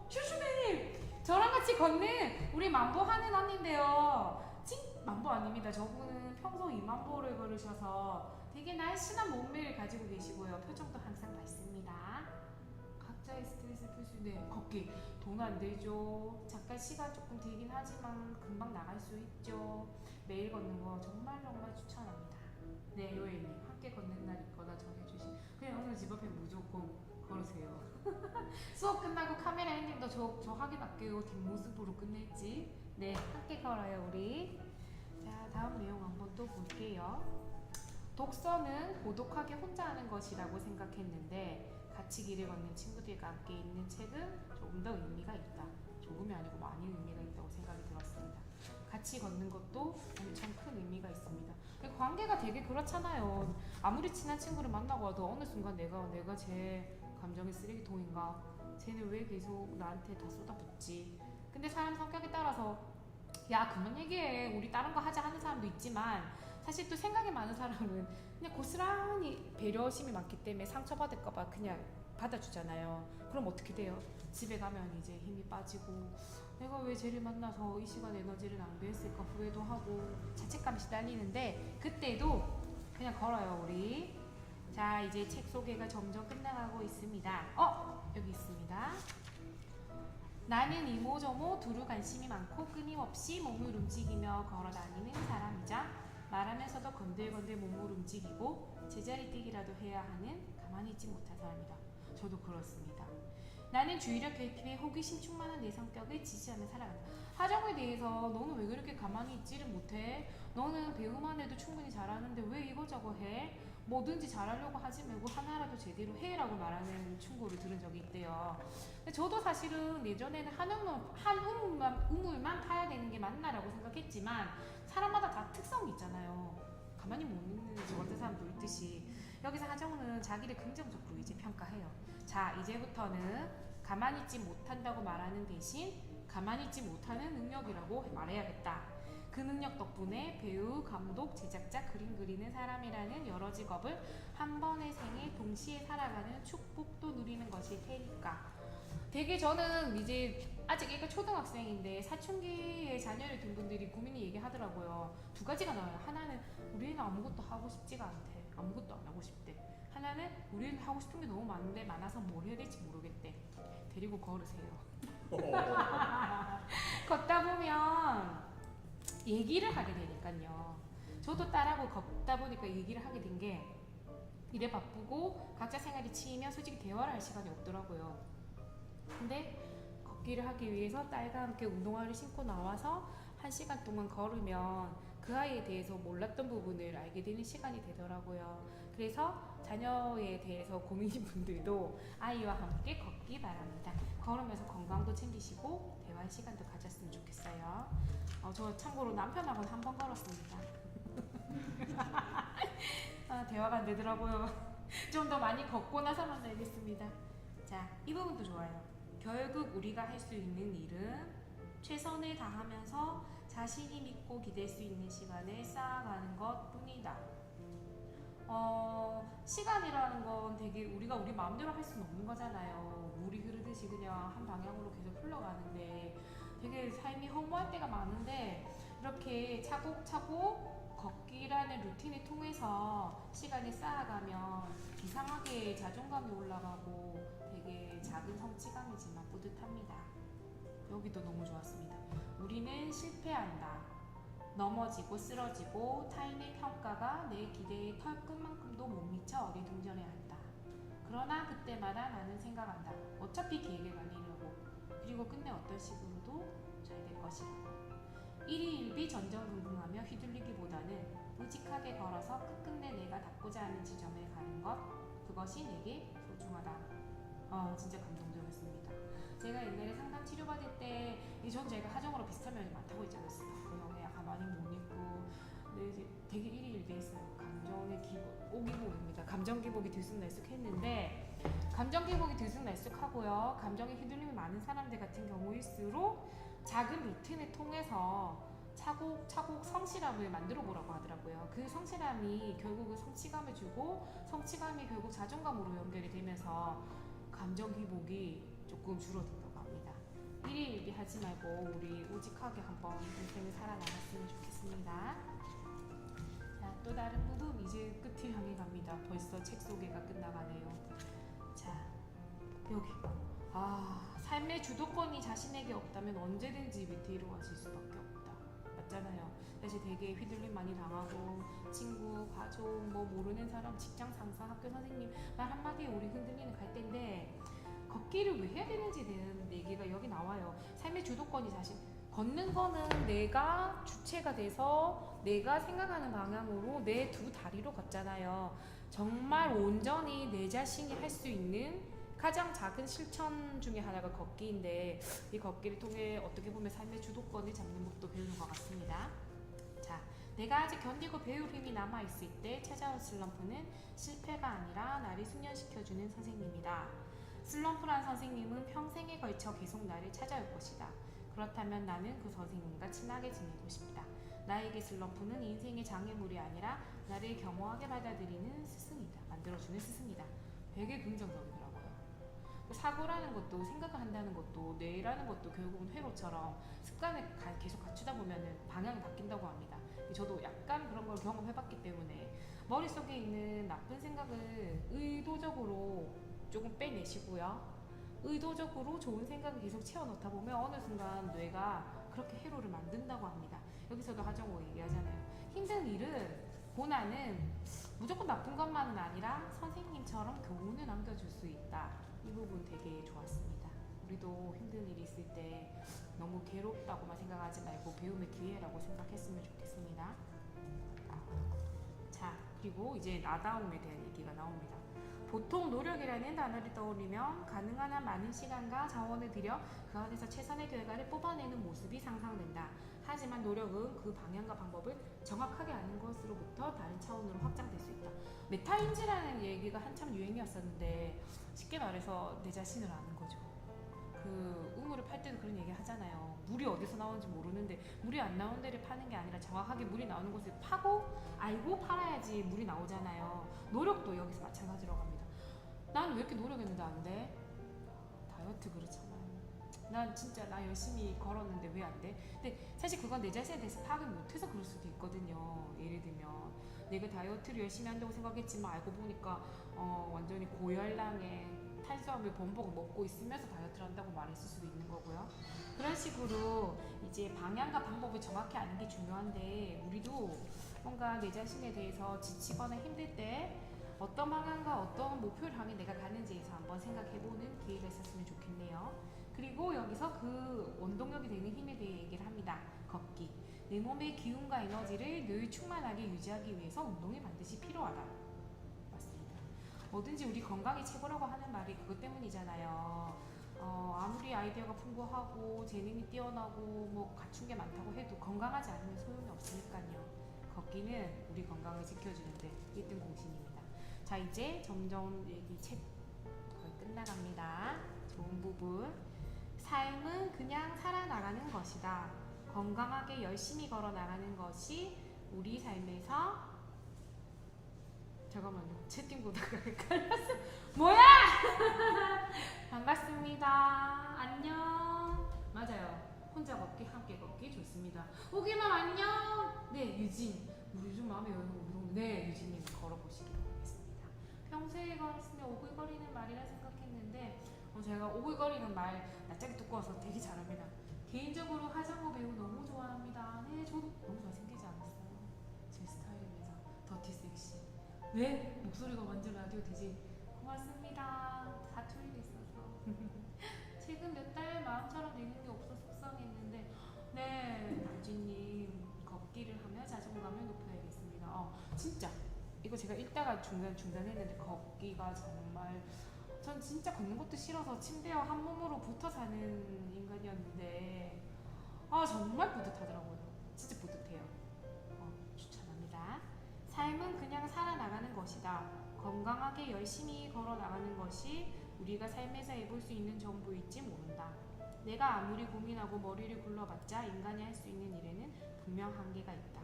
슈슈배님! 저랑 같이 걷는 우리 만보 하는 언니인데요. 만보 아닙니다. 저분은 평소 2만보를 걸으셔서 되게 날씬한 몸매를 가지고 계시고요. 표정도 항상 밝습니다. 각자의 스트레스 풀 수 있는 걷기. 돈 안 들죠. 잠깐 시간 조금 들긴 하지만 금방 나갈 수 있죠. 매일 걷는 거 정말 추천합니다. 네, 요일님 함께 걷는 날 있거나 정해주신. 그냥 오늘 집 앞에 무조건 걸으세요. 수업 끝나고 카메라 핸님도 저 확인할게요. 뒷모습으로 끝낼지. 네, 함께 걸어요 우리. 자, 다음 내용 한번 또 볼게요. 독서는 고독하게 혼자 하는 것이라고 생각했는데 같이 길을 걷는 친구들과 함께 읽는 책은 조금 더 의미가 있다. 조금이 아니고 많이 의미가 있다고 생각이 들었습니다. 같이 걷는 것도 엄청 큰 의미가 있습니다. 관계가 되게 그렇잖아요. 아무리 친한 친구를 만나고 와도 어느 순간 내가 제 감정의 쓰레기통인가? 쟤는 왜 계속 나한테 다 쏟아붓지? 근데 사람 성격에 따라서 야 그만 얘기해, 우리 다른 거 하자 하는 사람도 있지만, 사실 또 생각이 많은 사람은 그냥 고스란히 배려심이 많기 때문에 상처받을까봐 그냥 받아주잖아요. 그럼 어떻게 돼요? 집에 가면 이제 힘이 빠지고 내가 왜 쟤를 만나서 이 시간 에너지를 낭비했을까 후회도 하고 자책감이 시달리는데, 그때도 그냥 걸어요 우리. 자, 이제 책 소개가 점점 끝나가고 있습니다. 여기 있습니다. 나는 이모저모 두루 관심이 많고 끊임없이 몸을 움직이며 걸어다니는 사람이자 말하면서도 건들건들 몸을 움직이고 제자리 뛰기라도 해야 하는 가만히 있지 못한 사람이다. 저도 그렇습니다. 나는 주의력 결핍에 호기심 충만한 내 성격을 지지하며 살아간다. 하정우에 대해서 너는 왜 그렇게 가만히 있지를 못해? 너는 배우만 해도 충분히 잘하는데 왜 이거저거 해? 뭐든지 잘하려고 하지 말고 하나라도 제대로 해라고 말하는 충고를 들은 적이 있대요. 근데 저도 사실은 예전에는 한 우물만 파야 되는 게 맞나라고 생각했지만 사람마다 다 특성이 있잖아요. 가만히 못 있는 저 같은 사람도 있듯이 여기서 하정우는 자기를 긍정적으로 이제 평가해요. 자, 이제부터는 가만히 있지 못한다고 말하는 대신 가만히 있지 못하는 능력이라고 말해야겠다. 그 능력 덕분에 배우, 감독, 제작자, 그림 그리는 사람이라는 여러 직업을 한 번의 생에 동시에 살아가는 축복도 누리는 것일 테니까. 되게 저는 이제 아직 애가 초등학생인데 사춘기에 자녀를 둔 분들이 고민이 얘기하더라고요. 두 가지가 나와요. 하나는 우리 애는 아무것도 하고 싶지가 않대. 아무것도 안 하고 싶대. 하나는 우리 애는 하고 싶은 게 너무 많은데 많아서 뭘 해야 될지 모르겠대. 데리고 걸으세요. 걷다 보면 얘기를 하게 되니까요. 저도 딸하고 걷다 보니까 얘기를 하게 된 게, 일에 바쁘고 각자 생활이 치이면 솔직히 대화를 할 시간이 없더라고요. 근데 걷기를 하기 위해서 딸과 함께 운동화를 신고 나와서 1시간 동안 걸으면 그 아이에 대해서 몰랐던 부분을 알게 되는 시간이 되더라고요. 그래서 자녀에 대해서 고민인 분들도 아이와 함께 걷기 바랍니다. 걸으면서 건강도 챙기시고 대화의 시간도 가졌으면 좋겠어요. 저 참고로 남편하고는 한 번 걸었습니다. 대화가 안 되더라고요. 좀 더 많이 걷고 나서만 알겠습니다. 자, 이 부분도 좋아요. 결국 우리가 할 수 있는 일은 최선을 다하면서 자신이 믿고 기댈 수 있는 시간을 쌓아가는 것 뿐이다. 시간이라는 건 되게 우리가 우리 마음대로 할 수는 없는 거잖아요. 물이 흐르듯이 그냥 한 방향으로 계속 흘러가는데 되게 삶이 허무할 때가 많은데 이렇게 차곡차곡 걷기라는 루틴을 통해서 시간을 쌓아가면 이상하게 자존감이 올라가고 되게 작은 성취감이지만 뿌듯합니다. 여기도 너무 좋았습니다. 우리는 실패한다. 넘어지고 쓰러지고 타인의 평가가 내 기대의 털끝만큼도 못 미쳐 어리둥절해야 한다. 그러나 그때마다 나는 생각한다. 어차피 기회가 아니려고. 그리고 끝내 어떤 식으로도 잘 될 것이라고. 일희일비 전전긍긍하며 휘둘리기보다는 우직하게 걸어서 끝끝내 내가 닿고자 하는 지점에 가는 것, 그것이 내게 소중하다. 진짜 감동적이었습니다. 제가 옛날에 상담 치료받을 때, 전 제가 하정으로 비슷한 면이 많다고 했잖아요. 그냥 약간 많이 못 입고, 근데 이제 되게 일희일비했어요. 감정의 기복, 오기복입니다. 감정 기복이 들쑥날쑥했는데, 감정 기복이 들쑥날쑥하고요. 감정에 휘둘림이 많은 사람들 같은 경우일수록 작은 루틴을 통해서 차곡차곡 성실함을 만들어 보라고 하더라고요. 그 성실함이 결국은 성취감을 주고 성취감이 결국 자존감으로 연결이 되면서 감정 기복이 조금 줄어든다고 합니다. 일희일비 하지 말고 우리 우직하게 한번 인생을 살아나갔으면 좋겠습니다. 자, 또 다른 부분 이제 끝을 향해 갑니다. 벌써 책 소개가 끝나가네요. 자, 여기 삶의 주도권이 자신에게 없다면 언제든지 밑으로 가실 수밖에 없다. 맞잖아요. 사실 되게 휘둘림 많이 당하고 친구, 가족, 뭐 모르는 사람, 직장 상사, 학교 선생님 말 한마디에 우리 흔들리는 갈대인데 걷기를 왜 해야 되는지에 대한 얘기가 여기 나와요. 삶의 주도권이 자신 걷는 거는 내가 주체가 돼서 내가 생각하는 방향으로 내 두 다리로 걷잖아요. 정말 온전히 내 자신이 할 수 있는 가장 작은 실천 중에 하나가 걷기인데 이 걷기를 통해 어떻게 보면 삶의 주도권을 잡는 법도 배우는 것 같습니다. 자, 내가 아직 견디고 배울 힘이 남아있을 때 찾아온 슬럼프는 실패가 아니라 나를 숙련시켜주는 선생님이다. 슬럼프란 선생님은 평생에 걸쳐 계속 나를 찾아올 것이다. 그렇다면 나는 그 선생님과 친하게 지내고 싶다. 나에게 슬럼프는 인생의 장애물이 아니라 나를 겸허하게 받아들이는 스승이다. 만들어주는 스승이다. 되게 긍정적이더라고요. 사고라는 것도 생각을 한다는 것도 뇌라는 것도 결국은 회로처럼 습관을 계속 갖추다 보면 방향이 바뀐다고 합니다. 저도 약간 그런 걸 경험해봤기 때문에 머릿속에 있는 나쁜 생각을 의도적으로 조금 빼내시고요. 의도적으로 좋은 생각을 계속 채워넣다 보면 어느 순간 뇌가 그렇게 회로를 만든다고 합니다. 여기서도 하정우 얘기하잖아요. 힘든 일은 고난은 무조건 나쁜 것만은 아니라 선생님처럼 교훈을 남겨줄 수 있다. 이 부분 되게 좋았습니다. 우리도 힘든 일이 있을 때 너무 괴롭다고만 생각하지 말고 배움의 기회라고 생각했으면 좋겠습니다. 자, 그리고 이제 나다움에 대한 얘기가 나옵니다. 보통 노력이라는 단어를 떠올리면 가능한 한 많은 시간과 자원을 들여 그 안에서 최선의 결과를 뽑아내는 모습이 상상된다. 하지만 노력은 그 방향과 방법을 정확하게 아는 것으로부터 다른 차원으로 확장될 수 있다. 메타인지라는 얘기가 한참 유행이었었는데 쉽게 말해서 내 자신을 아는 거죠. 그 우물을 팔 때도 그런 얘기 하잖아요. 물이 어디서 나오는지 모르는데 물이 안 나오는 데를 파는 게 아니라 정확하게 물이 나오는 곳을 파고 알고 팔아야지 물이 나오잖아요. 노력도 여기서 마찬가지라고 합니다. 나는 왜 이렇게 노력했는데 안 돼? 다이어트 그렇잖아요. 난 진짜 나 열심히 걸었는데 왜 안 돼? 근데 사실 그건 내 자신에 대해서 파악을 못해서 그럴 수도 있거든요. 예를 들면 내가 다이어트를 열심히 한다고 생각했지만 알고 보니까 완전히 고열량의 탄수화물 범벅을 먹고 있으면서 다이어트를 한다고 말했을 수도 있는 거고요. 그런 식으로 이제 방향과 방법을 정확히 아는 게 중요한데 우리도 뭔가 내 자신에 대해서 지치거나 힘들 때 어떤 방향과 어떤 목표를 향해 내가 가는지에서 한번 생각해보는 기회가 있었으면 좋겠네요. 그리고 여기서 그 원동력이 되는 힘에 대해 얘기를 합니다. 걷기. 내 몸의 기운과 에너지를 늘 충만하게 유지하기 위해서 운동이 반드시 필요하다. 맞습니다. 뭐든지 우리 건강이 최고라고 하는 말이 그것 때문이잖아요. 아무리 아이디어가 풍부하고 재능이 뛰어나고 뭐 갖춘 게 많다고 해도 건강하지 않으면 소용이 없으니까요. 걷기는 우리 건강을 지켜주는데 1등 공신입니다. 자, 이제 점점 여기 책 거의 끝나갑니다. 좋은 부분. 삶은 그냥 살아나가는 것이다. 건강하게 열심히 걸어 나가는 것이 우리 삶에서 잠깐만요. 채팅 보다가 헷갈렸어. 뭐야? 반갑습니다. 안녕. 맞아요. 혼자 걷기, 함께 걷기 좋습니다. 오기맘 안녕. 네, 유진. 우리 요즘 마음에 여는 운동. 네, 유진님 걸어보시기 바라겠습니다. 평소에 걸었으면 오글거리는 말이라 생각했는데 제가 오글거리는 말 낯짝이 두꺼워서 되게 잘합니다. 개인적으로 하정우 배우 너무 좋아합니다. 네, 저도 너무 잘생기지 않았어요? 제 스타일입니다. 더티 섹시. 네, 목소리가 완전 라디오 DJ. 고맙습니다. 사투리도 있어서. 최근 몇 달 마음처럼 되는 게 없어 속상했는데, 네, 유진님 걷기를 하며 자존감을 높여야겠습니다. 진짜 이거 제가 읽다가 중단했는데 걷기가 정말 전 진짜 걷는 것도 싫어서 침대와 한 몸으로 붙어 사는 인간이었는데 정말 뿌듯하더라고요. 진짜 뿌듯해요. 추천합니다. 삶은 그냥 살아나가는 것이다. 건강하게 열심히 걸어나가는 것이 우리가 삶에서 해볼 수 있는 전부일지 모른다. 내가 아무리 고민하고 머리를 굴러봤자 인간이 할 수 있는 일에는 분명 한계가 있다.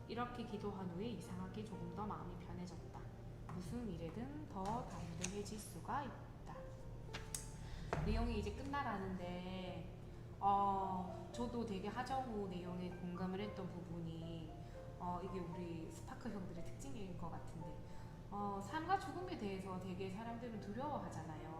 이렇게 기도한 후에 이상하게 조금 더 마음이 편해졌다. 무슨 일에든 더 담대해질 수가 있다. 내용이 이제 끝나가는데 저도 되게 하정우 내용에 공감을 했던 부분이 이게 우리 스파크 형들의 특징인 것 같은데 삶과 죽음에 대해서 되게 사람들은 두려워하잖아요.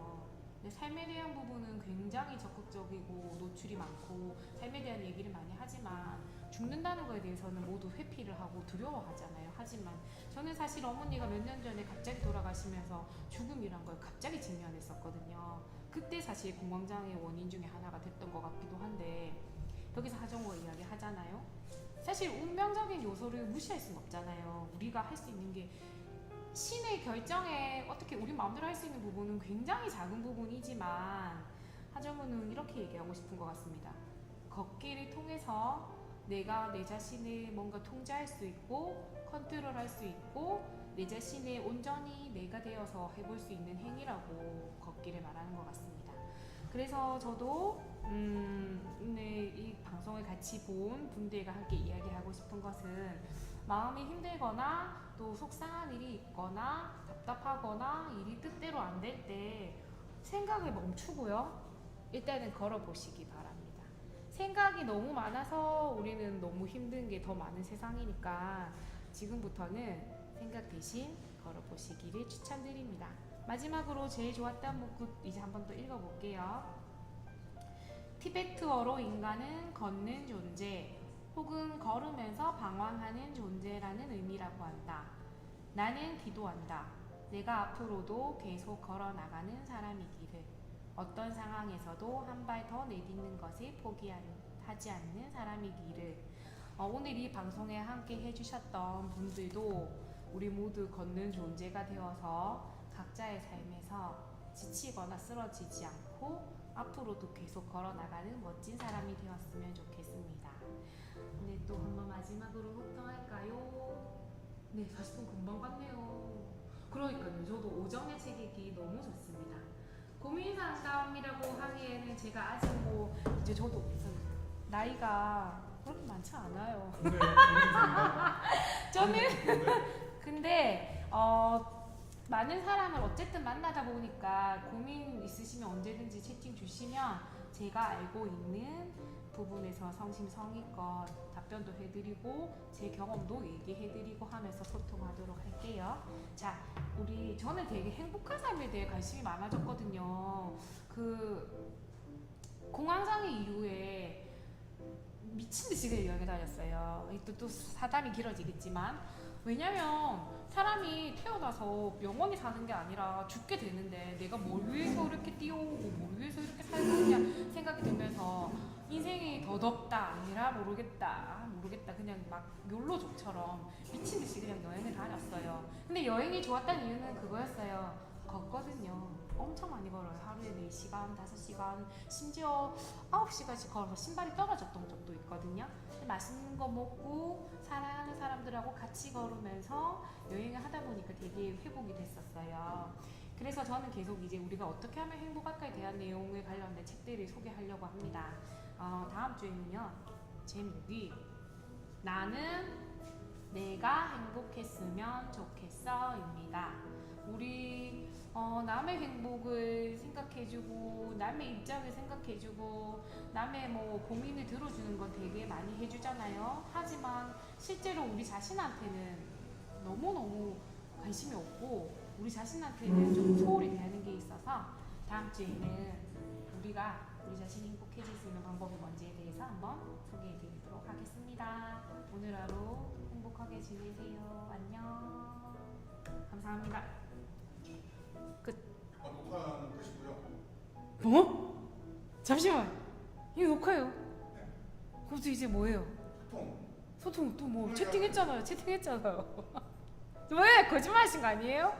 근데 삶에 대한 부분은 굉장히 적극적이고 노출이 많고 삶에 대한 얘기를 많이 하지만 죽는다는 거에 대해서는 모두 회피를 하고 두려워하잖아요. 하지만 저는 사실 어머니가 몇 년 전에 갑자기 돌아가시면서 죽음이란 걸 갑자기 직면했었거든요. 그때 사실 공황장애 원인 중에 하나가 됐던 것 같기도 한데 여기서 하정우가 이야기 하잖아요. 사실 운명적인 요소를 무시할 수는 없잖아요. 우리가 할 수 있는 게 신의 결정에 어떻게 우리 마음대로 할 수 있는 부분은 굉장히 작은 부분이지만 하정우는 이렇게 얘기하고 싶은 것 같습니다. 걷기를 통해서 내가 내 자신을 뭔가 통제할 수 있고 컨트롤할 수 있고 내 자신을 온전히 내가 되어서 해볼 수 있는 행위라고 걷기를 말하는 것 같습니다. 그래서 저도 오늘 이 방송을 같이 본 분들과 함께 이야기하고 싶은 것은 마음이 힘들거나 또 속상한 일이 있거나 답답하거나 일이 뜻대로 안 될 때 생각을 멈추고요. 일단은 걸어보시기 바랍니다. 생각이 너무 많아서 우리는 너무 힘든 게 더 많은 세상이니까 지금부터는 생각 대신 걸어보시기를 추천드립니다. 마지막으로 제일 좋았던 문구 이제 한 번 더 읽어볼게요. 티베트어로 인간은 걷는 존재 혹은 걸으면서 방황하는 존재라는 의미라고 한다. 나는 기도한다. 내가 앞으로도 계속 걸어나가는 사람이기를. 어떤 상황에서도 한 발 더 내딛는 것을 포기하지 않는 사람이기를. 오늘 이 방송에 함께 해주셨던 분들도 우리 모두 걷는 존재가 되어서 각자의 삶에서 지치거나 쓰러지지 않고 앞으로도 계속 걸어나가는 멋진 사람이 되었으면 좋겠습니다. 네, 또 한번 마지막으로 호통할까요? 네, 40분 금방 갔네요. 그러니까요. 저도 오정의 책 읽기 너무 좋습니다. 고민 상담이라고 하기에는 제가 아직 이제 저도 나이가 그렇게 많지 않아요. 네, 저는 근데 많은 사람을 어쨌든 만나다 보니까 고민 있으시면 언제든지 채팅 주시면 제가 알고 있는 부분에서 성심성의껏 답변도 해드리고 제 경험도 얘기해드리고 하면서 소통하도록 할게요. 자, 저는 되게 행복한 삶에 대해 관심이 많아졌거든요. 공황장애 이후에 미친 듯이 그냥 여행을 다녔어요. 또 사담이 길어지겠지만 왜냐면 사람이 태어나서 영원히 사는 게 아니라 죽게 되는데 내가 뭘 위해서 이렇게 뛰어오고 뭘 위해서 이렇게 살겠냐 생각이 들면서 인생이 더덥다 아니라 모르겠다 그냥 막 욜로족처럼 미친 듯이 그냥 여행을 다녔어요. 근데 여행이 좋았다는 이유는 그거였어요. 걷거든요. 엄청 많이 걸어요. 하루에 4시간, 5시간, 심지어 9시간씩 걸어서 신발이 떨어졌던 적도 있거든요. 맛있는 거 먹고 사랑하는 사람들하고 같이 걸으면서 여행을 하다 보니까 되게 회복이 됐었어요. 그래서 저는 계속 이제 우리가 어떻게 하면 행복할까에 대한 내용을 관련된 책들을 소개하려고 합니다. 다음 주에는요. 제목이 나는 내가 행복했으면 좋겠어입니다. 우리 남의 행복을 생각해주고 남의 입장을 생각해주고 남의 뭐 고민을 들어주는 건 되게 많이 해주잖아요. 하지만 실제로 우리 자신한테는 너무너무 관심이 없고 우리 자신한테는 좀 소홀히 대하는 게 있어서 다음 주에는 우리가 우리 자신이 행복해질 수 있는 방법이 뭔지에 대해서 한번 소개해드리도록 하겠습니다. 오늘 하루 행복하게 지내세요. 안녕. 감사합니다. 끝. 녹화는 끝이고요. 어? 잠시만. 이거 녹화요. 네. 그것도 이제 뭐예요? 소통 또 뭐 채팅했잖아요. 왜 거짓말하신 거 아니에요?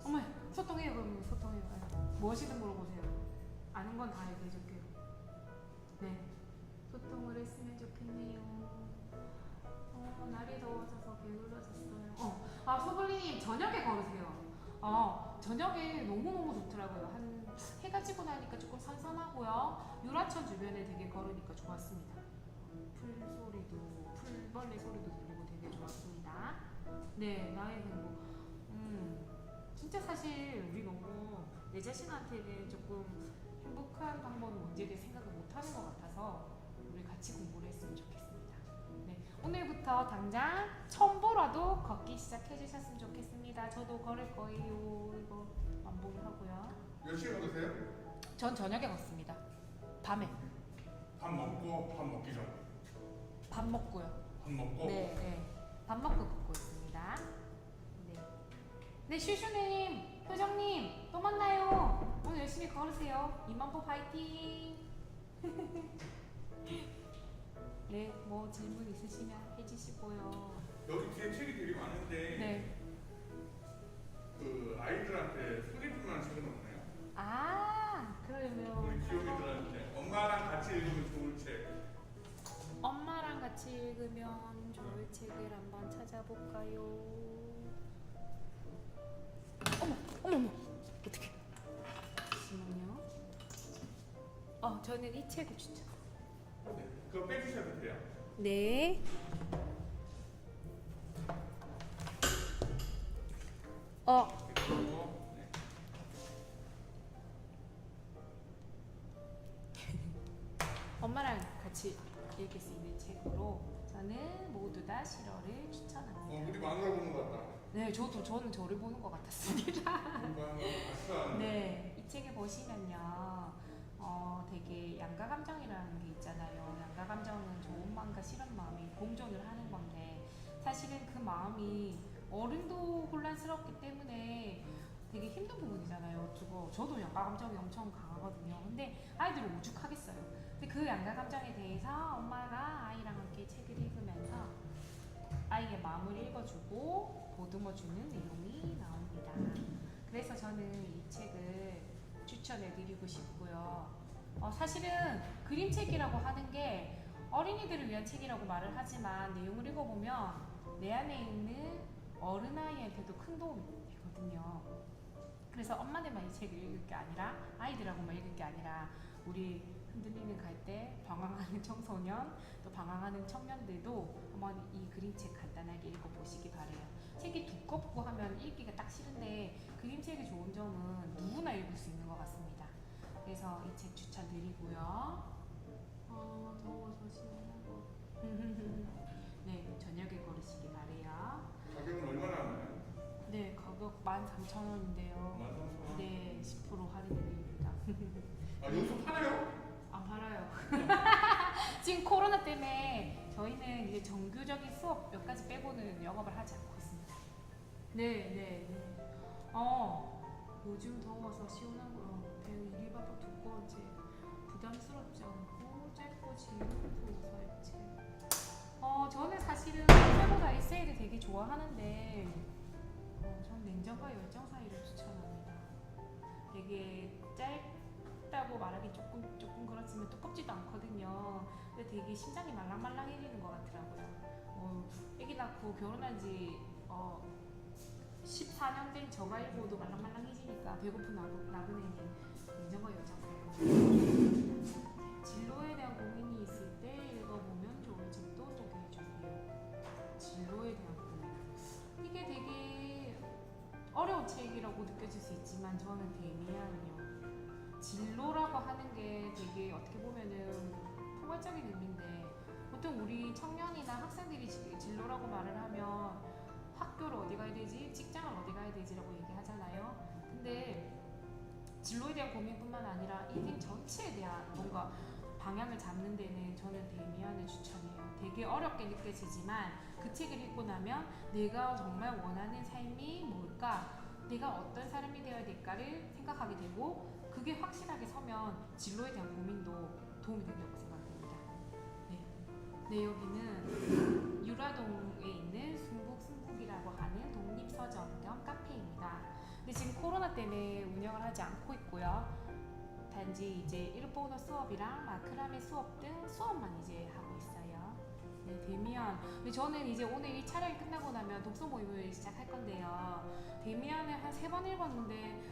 어머 소통해요. 그럼 소통해요. 무엇이든 물어보세요. 아는 건 다 얘기해줄게요. 네. 소통을 했으면 좋겠네요. 날이 더워져서 게을러졌어요. 소블리님 저녁에 걸으세요. 저녁에 너무너무 좋더라고요. 한 해가 지고 나니까 조금 선선하고요. 유라천 주변에 되게 걸으니까 좋았습니다. 풀벌레 소리도 들리고 되게 좋았습니다. 네, 나의 행복. 진짜 사실 우리 너무 내 자신한테는 조금 행복한 방법은 뭔지를 생각을 못하는 것 같아서 우리 같이 공부를 했으면 좋겠습니다. 네, 오늘부터 당장 첨보라도 걷기 시작해 주셨으면 좋겠습니다. 저도 걸을 거예요. 이거 완복을 하고요. 몇 시에 걸으세요? 전 저녁에 걷습니다. 밤에. 밥 먹고 밥 먹기 전. 밥 먹고요. 밥 먹고. 네. 밥 먹고 걷고 있습니다. 네, 슈슈님, 효정님, 또 만나요. 오늘 열심히 걸으세요. 2만보 파이팅! 네, 뭐 질문 있으시면 해주시고요. 여기 뒤에 책이 되게 많은데 네. 그 아이들한테 소개팅 만한 책은 없나요? 그러면 우리 귀요미들한테 엄마랑 같이 읽으면 좋을 책. 엄마랑 같이 읽으면 좋을 책을 한번 찾아볼까요? 어머, 어떡해. 잠시만요. 저는 이 책을 추천. 네, 그거 빼주셔도 돼요. 네. 그리고 네. 엄마랑 같이 읽을 수 있는 책으로 저는 모두 다 실화를 추천합니다. 우리 마누라 보는 것 같다. 네, 저는 저를 보는 것 같았습니다. 아싸. 네, 이 책에 보시면요, 되게 양가 감정이라는 게 있잖아요. 양가 감정은 좋은 마음과 싫은 마음이 공존을 하는 건데 사실은 그 마음이 어른도 혼란스럽기 때문에 되게 힘든 부분이잖아요. 저도 양가 감정이 엄청 강하거든요. 근데 아이들은 오죽하겠어요. 근데 그 양가 감정에 대해서 엄마가 아이랑 함께 책을 읽으면서 아이의 마음을 읽어주고 보듬어주는 내용이 나옵니다. 그래서 저는 이 책을 추천해드리고 싶고요. 사실은 그림책이라고 하는 게 어린이들을 위한 책이라고 말을 하지만 내용을 읽어보면 내 안에 있는 어른아이한테도 큰 도움이 되거든요. 그래서 엄마들만 이 책을 읽을 게 아니라 아이들하고만 읽을 게 아니라 우리 흔들리는 갈대, 방황하는 청소년, 또 방황하는 청년들도 한번 이 그림책 간단하게 읽어보시기 바래요. 책이 두껍고 하면 읽기가 딱 싫은데 그림책이 좋은 점은 누구나 읽을 수 있는 것 같습니다. 그래서 이 책 추천드리고요. 더워서 시원하고 네, 저녁에 걸으시기 바래요. 가격은 얼마나 하나요? 네, 가격 13,000원인데요. 13,000원? 네, 10% 할인해드립니다. 여기서 팔아요? 안 팔아요. 지금 코로나 때문에 저희는 이제 정규적인 수업 몇 가지 빼고는 영업을 하지 않고 있습니다. 네. 요즘 더워서 시원한 거 배우 일이 바빠 두꺼운 책 부담스럽지 않고 짧고 질문도 살책. 저는 사실은 소설보다 에세이를 되게 좋아하는데 전 냉정과 열정 사이를 추천합니다. 되게 짧다고 말하기 조금 그렇지만 두껍지도 않거든요. 근데 되게 심장이 말랑말랑해지는 것 같더라고요. 아기 낳고 결혼한 지 14년 된 저가 읽어도 말랑말랑해지니까 배고픈 나그네는 냉정과 열정 사이. 진로에 대한 고민이 있을 때 읽어보면 좋은 책도 소개해줄게요. 진로에 대한 고민. 이게 되게 어려운 책이라고 느껴질 수 있지만 저는 데미안은요. 진로라고 하는 게 되게 어떻게 보면은 포괄적인 의미인데 보통 우리 청년이나 학생들이 진로라고 말을 하면 학교를 어디 가야 되지? 직장을 어디 가야 되지라고 얘기하잖아요. 근데 진로에 대한 고민뿐만 아니라 인생 전체에 대한 뭔가 방향을 잡는 데는 저는 데미안을 추천해요. 되게 어렵게 느껴지지만 그 책을 읽고 나면 내가 정말 원하는 삶이 뭘까? 내가 어떤 사람이 되어야 될까를 생각하게 되고 그게 확실하게 서면 진로에 대한 고민도 도움이 된다고 생각합니다. 네, 여기는 유라동에 있는 순북이라고 하는 독립서점 겸 카페입니다. 근데 지금 코로나 때문에 운영을 하지 않고 있고요. 단지 이제 일본어 수업이랑 마크라메 수업 등 수업만 이제 하고 있어요. 네, 데미안. 근데 저는 이제 오늘 이 촬영이 끝나고 나면 독서 모임을 시작할 건데요. 데미안을 한 3번 읽었는데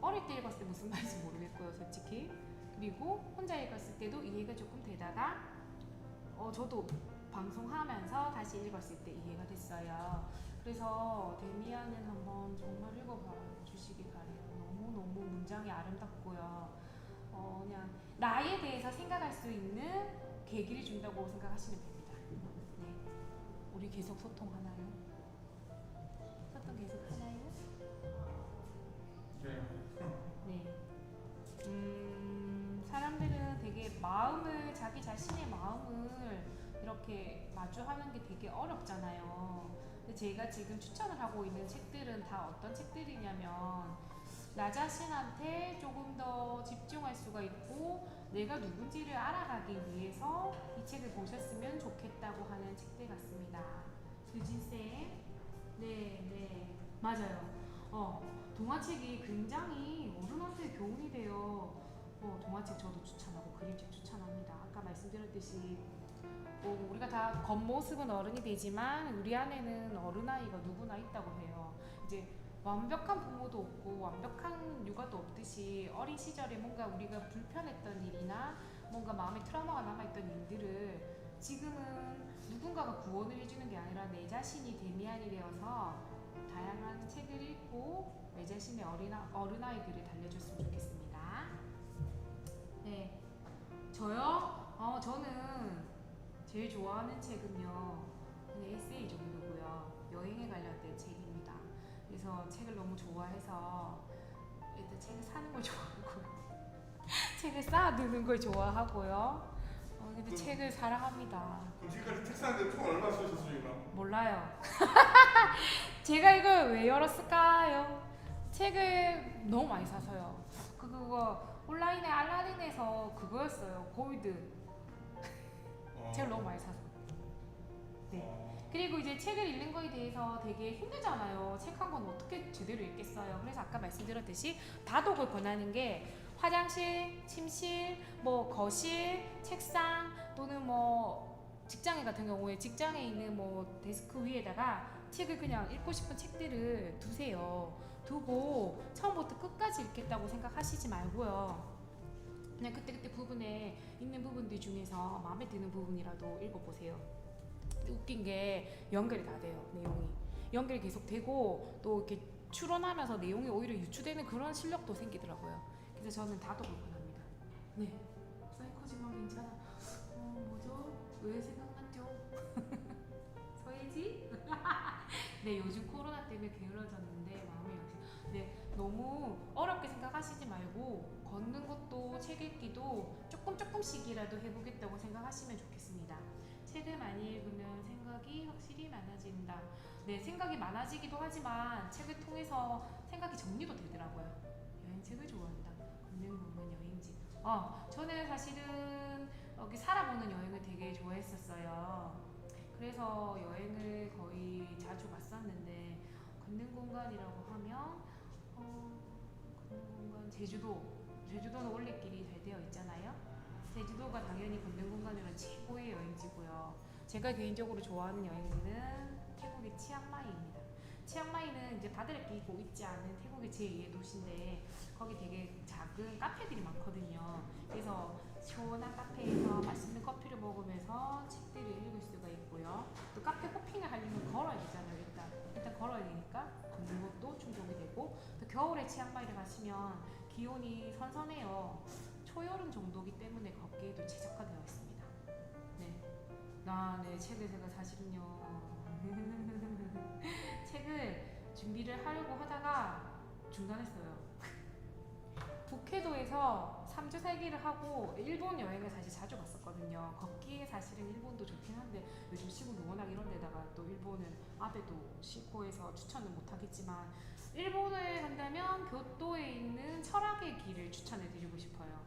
어릴 때 읽었을 때 무슨 말인지 모르겠고요, 솔직히. 그리고 혼자 읽었을 때도 이해가 조금 되다가 저도 방송하면서 다시 읽었을 때 이해가 됐어요. 그래서 데미안은 한번 정말 읽어봐 주시기 바래요. 너무너무 문장이 아름답고요. 그냥 나에 대해서 생각할 수 있는 계기를 준다고 생각하시면 됩니다. 네. 우리 계속 소통하나요? 소통 계속 하나요? 네. 네. 사람들은 되게 자기 자신의 마음을 이렇게 마주하는 게 되게 어렵잖아요. 근데 제가 지금 추천을 하고 있는 책들은 다 어떤 책들이냐면 나 자신한테 조금 더 집중할 수가 있고 내가 누군지를 알아가기 위해서 이 책을 보셨으면 좋겠다고 하는 책들 같습니다. 유진쌤, 네, 맞아요. 동화책이 굉장히 어른한테 교훈이 돼요. 동화책 저도 추천하고 그림책 추천합니다. 아까 말씀드렸듯이 우리가 다 겉모습은 어른이 되지만 우리 안에는 어른아이가 누구나 있다고 해요. 이제 완벽한 부모도 없고 완벽한 육아도 없듯이 어린 시절에 뭔가 우리가 불편했던 일이나 뭔가 마음에 트라우마가 남아있던 일들을 지금은 누군가가 구원을 해주는 게 아니라 내 자신이 데미안이 되어서 다양한 책을 읽고 내 자신의 어른아이들을 달래줬으면 좋겠습니다. 네, 저요? 저는 제일 좋아하는 책은요 그냥 에세이 정도고요. 여행에 관련된 책입니다. 그래서 책을 너무 좋아해서 일단 책을 사는 걸 좋아하고 책을 쌓아두는 걸 좋아하고요. 근데 책을 사랑합니다. 그럼 지금까지 책 사는데 총 얼마 쓰셨습니까? 몰라요. 제가 이걸 왜 열었을까요? 책을 너무 많이 사서요. 그거 온라인에 알라딘에서 그거였어요. 골드. 책을 너무 많이 사서. 네. 그리고 이제 책을 읽는 거에 대해서 되게 힘들잖아요. 책 한 권 어떻게 제대로 읽겠어요. 그래서 아까 말씀드렸듯이 다독을 권하는 게 화장실, 침실, 뭐 거실, 책상 또는 뭐 직장인 같은 경우에 직장에 있는 뭐 데스크 위에다가 책을 그냥 읽고 싶은 책들을 두세요. 두고 처음부터 끝까지 읽겠다고 생각하시지 말고요. 그냥 그때그때 부분에 있는 부분들 중에서 마음에 드는 부분이라도 읽어보세요. 웃긴 게 연결이 다 돼요. 내용이 연결이 계속 되고 또 이렇게 추론하면서 내용이 오히려 유추되는 그런 실력도 생기더라고요. 그래서 저는 다독을 권합니다. 네, 사이코지만 괜찮아. 뭐죠? 왜 생각났죠? 서예지? 네, 요즘 코로나 때문에 게을러졌는데 마음이 역시 네, 너무 어렵게 생각하시지 말고 걷는 것도 책 읽기도 조금씩이라도 해보겠다고 생각하시면 좋겠습니다. 책을 많이 읽으면 생각이 확실히 많아진다. 네, 생각이 많아지기도 하지만 책을 통해서 생각이 정리도 되더라고요. 여행책을 좋아한다. 걷는 공원 여행지. 저는 사실은 여기 살아보는 여행을 되게 좋아했었어요. 그래서 여행을 거의 자주 갔었는데 걷는 공간이라고 하면 걷는 공간 제주도는 올레길이 잘 되어 있잖아요. 제주도가 당연히 걷는 공간으로는 최고의 여행지고요. 제가 개인적으로 좋아하는 여행지는 태국의 치앙마이입니다. 치앙마이는 이제 바다를 끼고 있지 않은 태국의 제2의 도시인데 거기 되게 작은 카페들이 많거든요. 그래서 시원한 카페에서 맛있는 커피를 먹으면서 책들을 읽을 수가 있고요. 또 카페 호핑을 하려면 걸어야 되잖아요. 일단 걸어야 되니까 걷는 것도 충족이 되고, 또 겨울에 치앙마이를 가시면 기온이 선선해요. 초여름 정도기 때문에 걷기에도 최적화되어 있습니다. 네, 책을 제가 사실은요. 책을 준비를 하려고 하다가 중단했어요. 북해도에서 3주 살기를 하고 일본 여행을 사실 자주 갔었거든요. 걷기에 사실은 일본도 좋긴 한데 요즘 시국이 워낙 이런 데다가 또 일본은 아베도 싫고 해서 추천은 못하겠지만, 일본에 간다면 교토에 있는 철학의 길을 추천해 드리고 싶어요.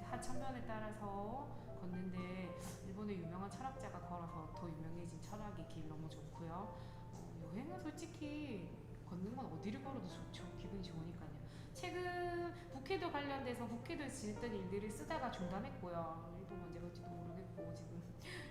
하천변에 따라서 걷는데 일본의 유명한 철학자가 걸어서 더 유명해진 철학의 길 너무 좋고요. 여행은 솔직히 걷는 건 어디를 걸어도 좋죠. 기분이 좋으니까요. 최근 북해도 관련돼서 북해도에서 지냈던 일들을 쓰다가 중단했고요. 일본 언제 갈지도 모르겠고 지금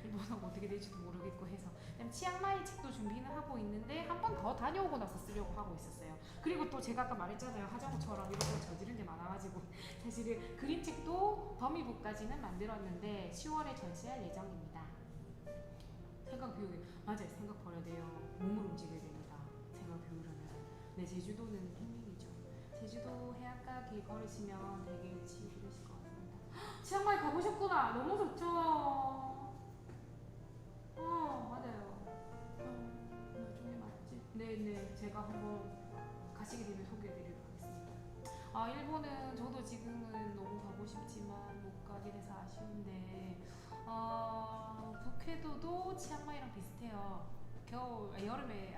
일본어가 어떻게 될지도 모르겠고 해서 그냥 치앙마이 책도 준비는 하고 있는데 한 번 더 다녀오고 나서 쓰려고 하고 있었어요. 그리고 또 제가 아까 말했잖아요. 하자모처럼 이런 거 저지른 게 많아가지고 사실은 그림책도 더미북까지는 만들었는데 10월에 전시할 예정입니다. 생각 비우기 맞아요. 생각 버려야 돼요. 몸을 움직여야 됩니다. 생각 비우려면. 네, 제주도는 힐링이죠. 제주도 해안가 길 걸으시면 되게 치유되실 것 같습니다. 치앙마이 가보셨구나. 너무 좋죠. 맞아요. 나중에 맞지? 네네, 제가 한번 가시게 되면 소개해드리도록 하겠습니다. 일본은 저도 지금은 너무 가고 싶지만 못 가게 돼서 아쉬운데, 북해도도 치앙마이랑 비슷해요. 여름에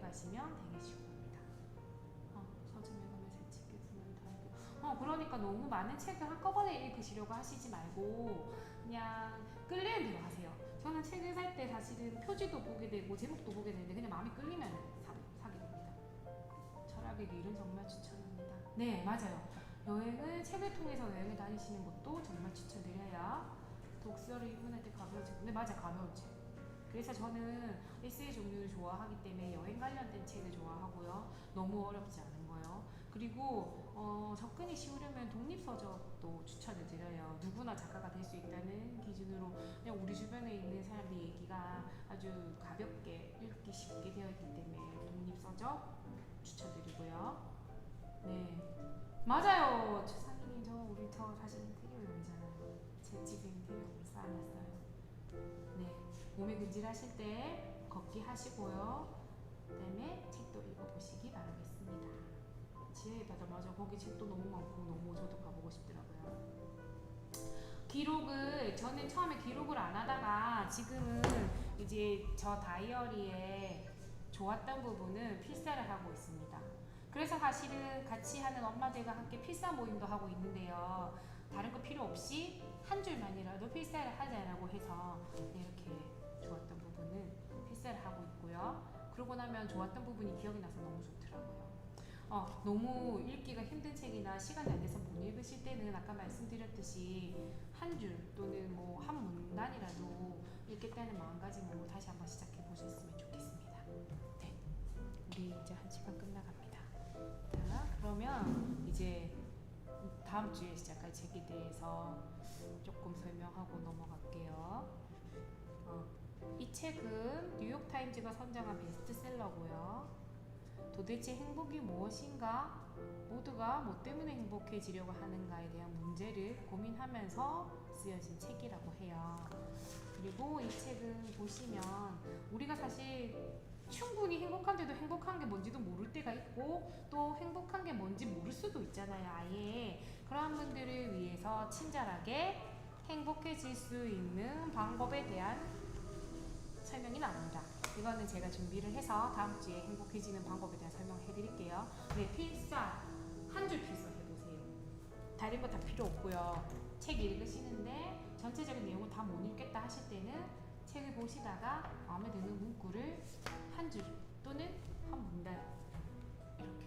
가시면 되게 시원합니다. 서점에 가면 새 책 있으면 다르고. 그러니까 너무 많은 책을 한꺼번에 읽으시려고 하시지 말고 그냥 끌리는 대로 하세요. 저는 책을 살 때 사실은 표지도 보게 되고 제목도 보게 되는데 그냥 마음이 끌리면 사게 됩니다. 철학의 길은 정말 추천합니다. 네, 맞아요. 여행을 책을 통해서 여행을 다니시는 것도 정말 추천드려요. 독서를 입문할 때 가벼운 책. 네, 맞아, 가벼운 책. 그래서 저는 에세이 종류를 좋아하기 때문에 여행 관련된 책을 좋아하고요. 너무 어렵지 않은 거요. 그리고 접근이 쉬우려면 독립서적도 추천을 드려요. 누구나 작가가 될 수 있다는 기준으로 그냥 우리 주변에 있는 사람들 얘기가 아주 가볍게 읽기 쉽게 되어 있기 때문에 독립서적 추천드리고요. 네, 맞아요. 최상희님 저 사실 인테리어용이잖아요. 제 집에 인테리어를 쌓아놨어요. 네, 몸이 근질하실 때 걷기 하시고요. 그다음에 책도 읽어보시기 바라겠습니다. 지혜의 바다, 맞아. 거기 책도 너무 많고 너무 저도 가보고 싶더라고요. 저는 처음에 기록을 안 하다가 지금은 이제 저 다이어리에 좋았던 부분은 필사를 하고 있습니다. 그래서 사실은 같이 하는 엄마들과 함께 필사 모임도 하고 있는데요. 다른 거 필요 없이 한 줄만이라도 필사를 하자라고 해서 이렇게 좋았던 부분은 필사를 하고 있고요. 그러고 나면 좋았던 부분이 기억이 나서 너무 좋더라고요. 너무 읽기가 힘든 책이나 시간이 안 돼서 못 읽으실 때는 아까 말씀드렸듯이 한 줄 또는 뭐 한 문단이라도 읽겠다는 마음가짐으로 다시 한번 시작해 보셨으면 좋겠습니다. 네, 우리 이제 1시간 끝나갑니다. 자, 그러면 이제 다음 주에 시작할 책에 대해서 조금 설명하고 넘어갈게요. 이 책은 뉴욕타임즈가 선정한 베스트셀러고요. 도대체 행복이 무엇인가? 모두가 뭐 때문에 행복해지려고 하는가에 대한 문제를 고민하면서 쓰여진 책이라고 해요. 그리고 이 책은 보시면 우리가 사실 충분히 행복한데도 행복한 게 뭔지도 모를 때가 있고 또 행복한 게 뭔지 모를 수도 있잖아요. 아예. 그런 분들을 위해서 친절하게 행복해질 수 있는 방법에 대한 설명이 나옵니다. 이거는 제가 준비를 해서 다음 주에 행복해지는 방법에 대한 설명을 해드릴게요. 네, 필사 한 줄 필사 해보세요. 다른 거 다 필요 없고요. 책 읽으시는데 전체적인 내용을 다 못 읽겠다 하실 때는 책을 보시다가 마음에 드는 문구를 한 줄 또는 한 문단 이렇게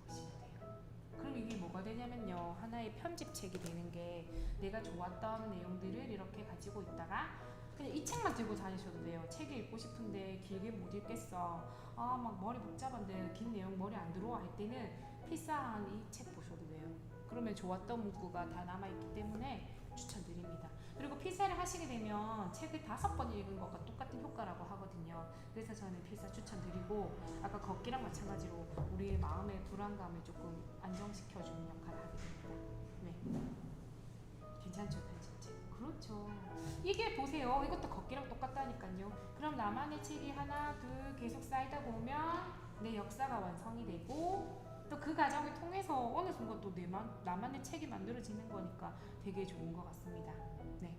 적으시면 돼요. 그럼 이게 뭐가 되냐면요, 하나의 편집책이 되는 게, 내가 좋았던 내용들을 이렇게 가지고 있다가 그냥 이 책만 들고 다니셔도 돼요. 책을 읽고 싶은데 길게 못 읽겠어, 막 머리 복잡한데 긴 내용 머리 안 들어와 할 때는 필사한 이 책 보셔도 돼요. 그러면 좋았던 문구가 다 남아있기 때문에 추천드립니다. 그리고 필사를 하시게 되면 책을 5번 읽은 것과 똑같은 효과라고 하거든요. 그래서 저는 필사 추천드리고, 아까 걷기랑 마찬가지로 우리의 마음의 불안감을 조금 안정시켜주는 역할을 하게 됩니다. 네, 괜찮죠, 편집책? 그렇죠. 이게 보세요, 이것도 걷기랑 똑같다니까요. 그럼 나만의 책이 하나 둘 계속 쌓이다 보면 내 역사가 완성이 되고, 또 그 과정을 통해서 어느 순간 또 나만의 책이 만들어지는 거니까 되게 좋은 것 같습니다. 네.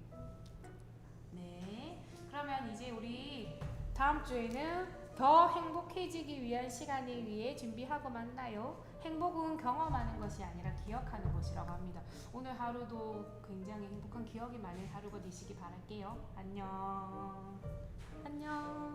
네. 그러면 이제 우리 다음 주에는 더 행복해지기 위한 시간을 위해 준비하고 만나요. 행복은 경험하는 것이 아니라 기억하는 것이라고 합니다. 오늘 하루도 굉장히 행복한 기억이 많은 하루가 되시기 바랄게요. 안녕. 안녕.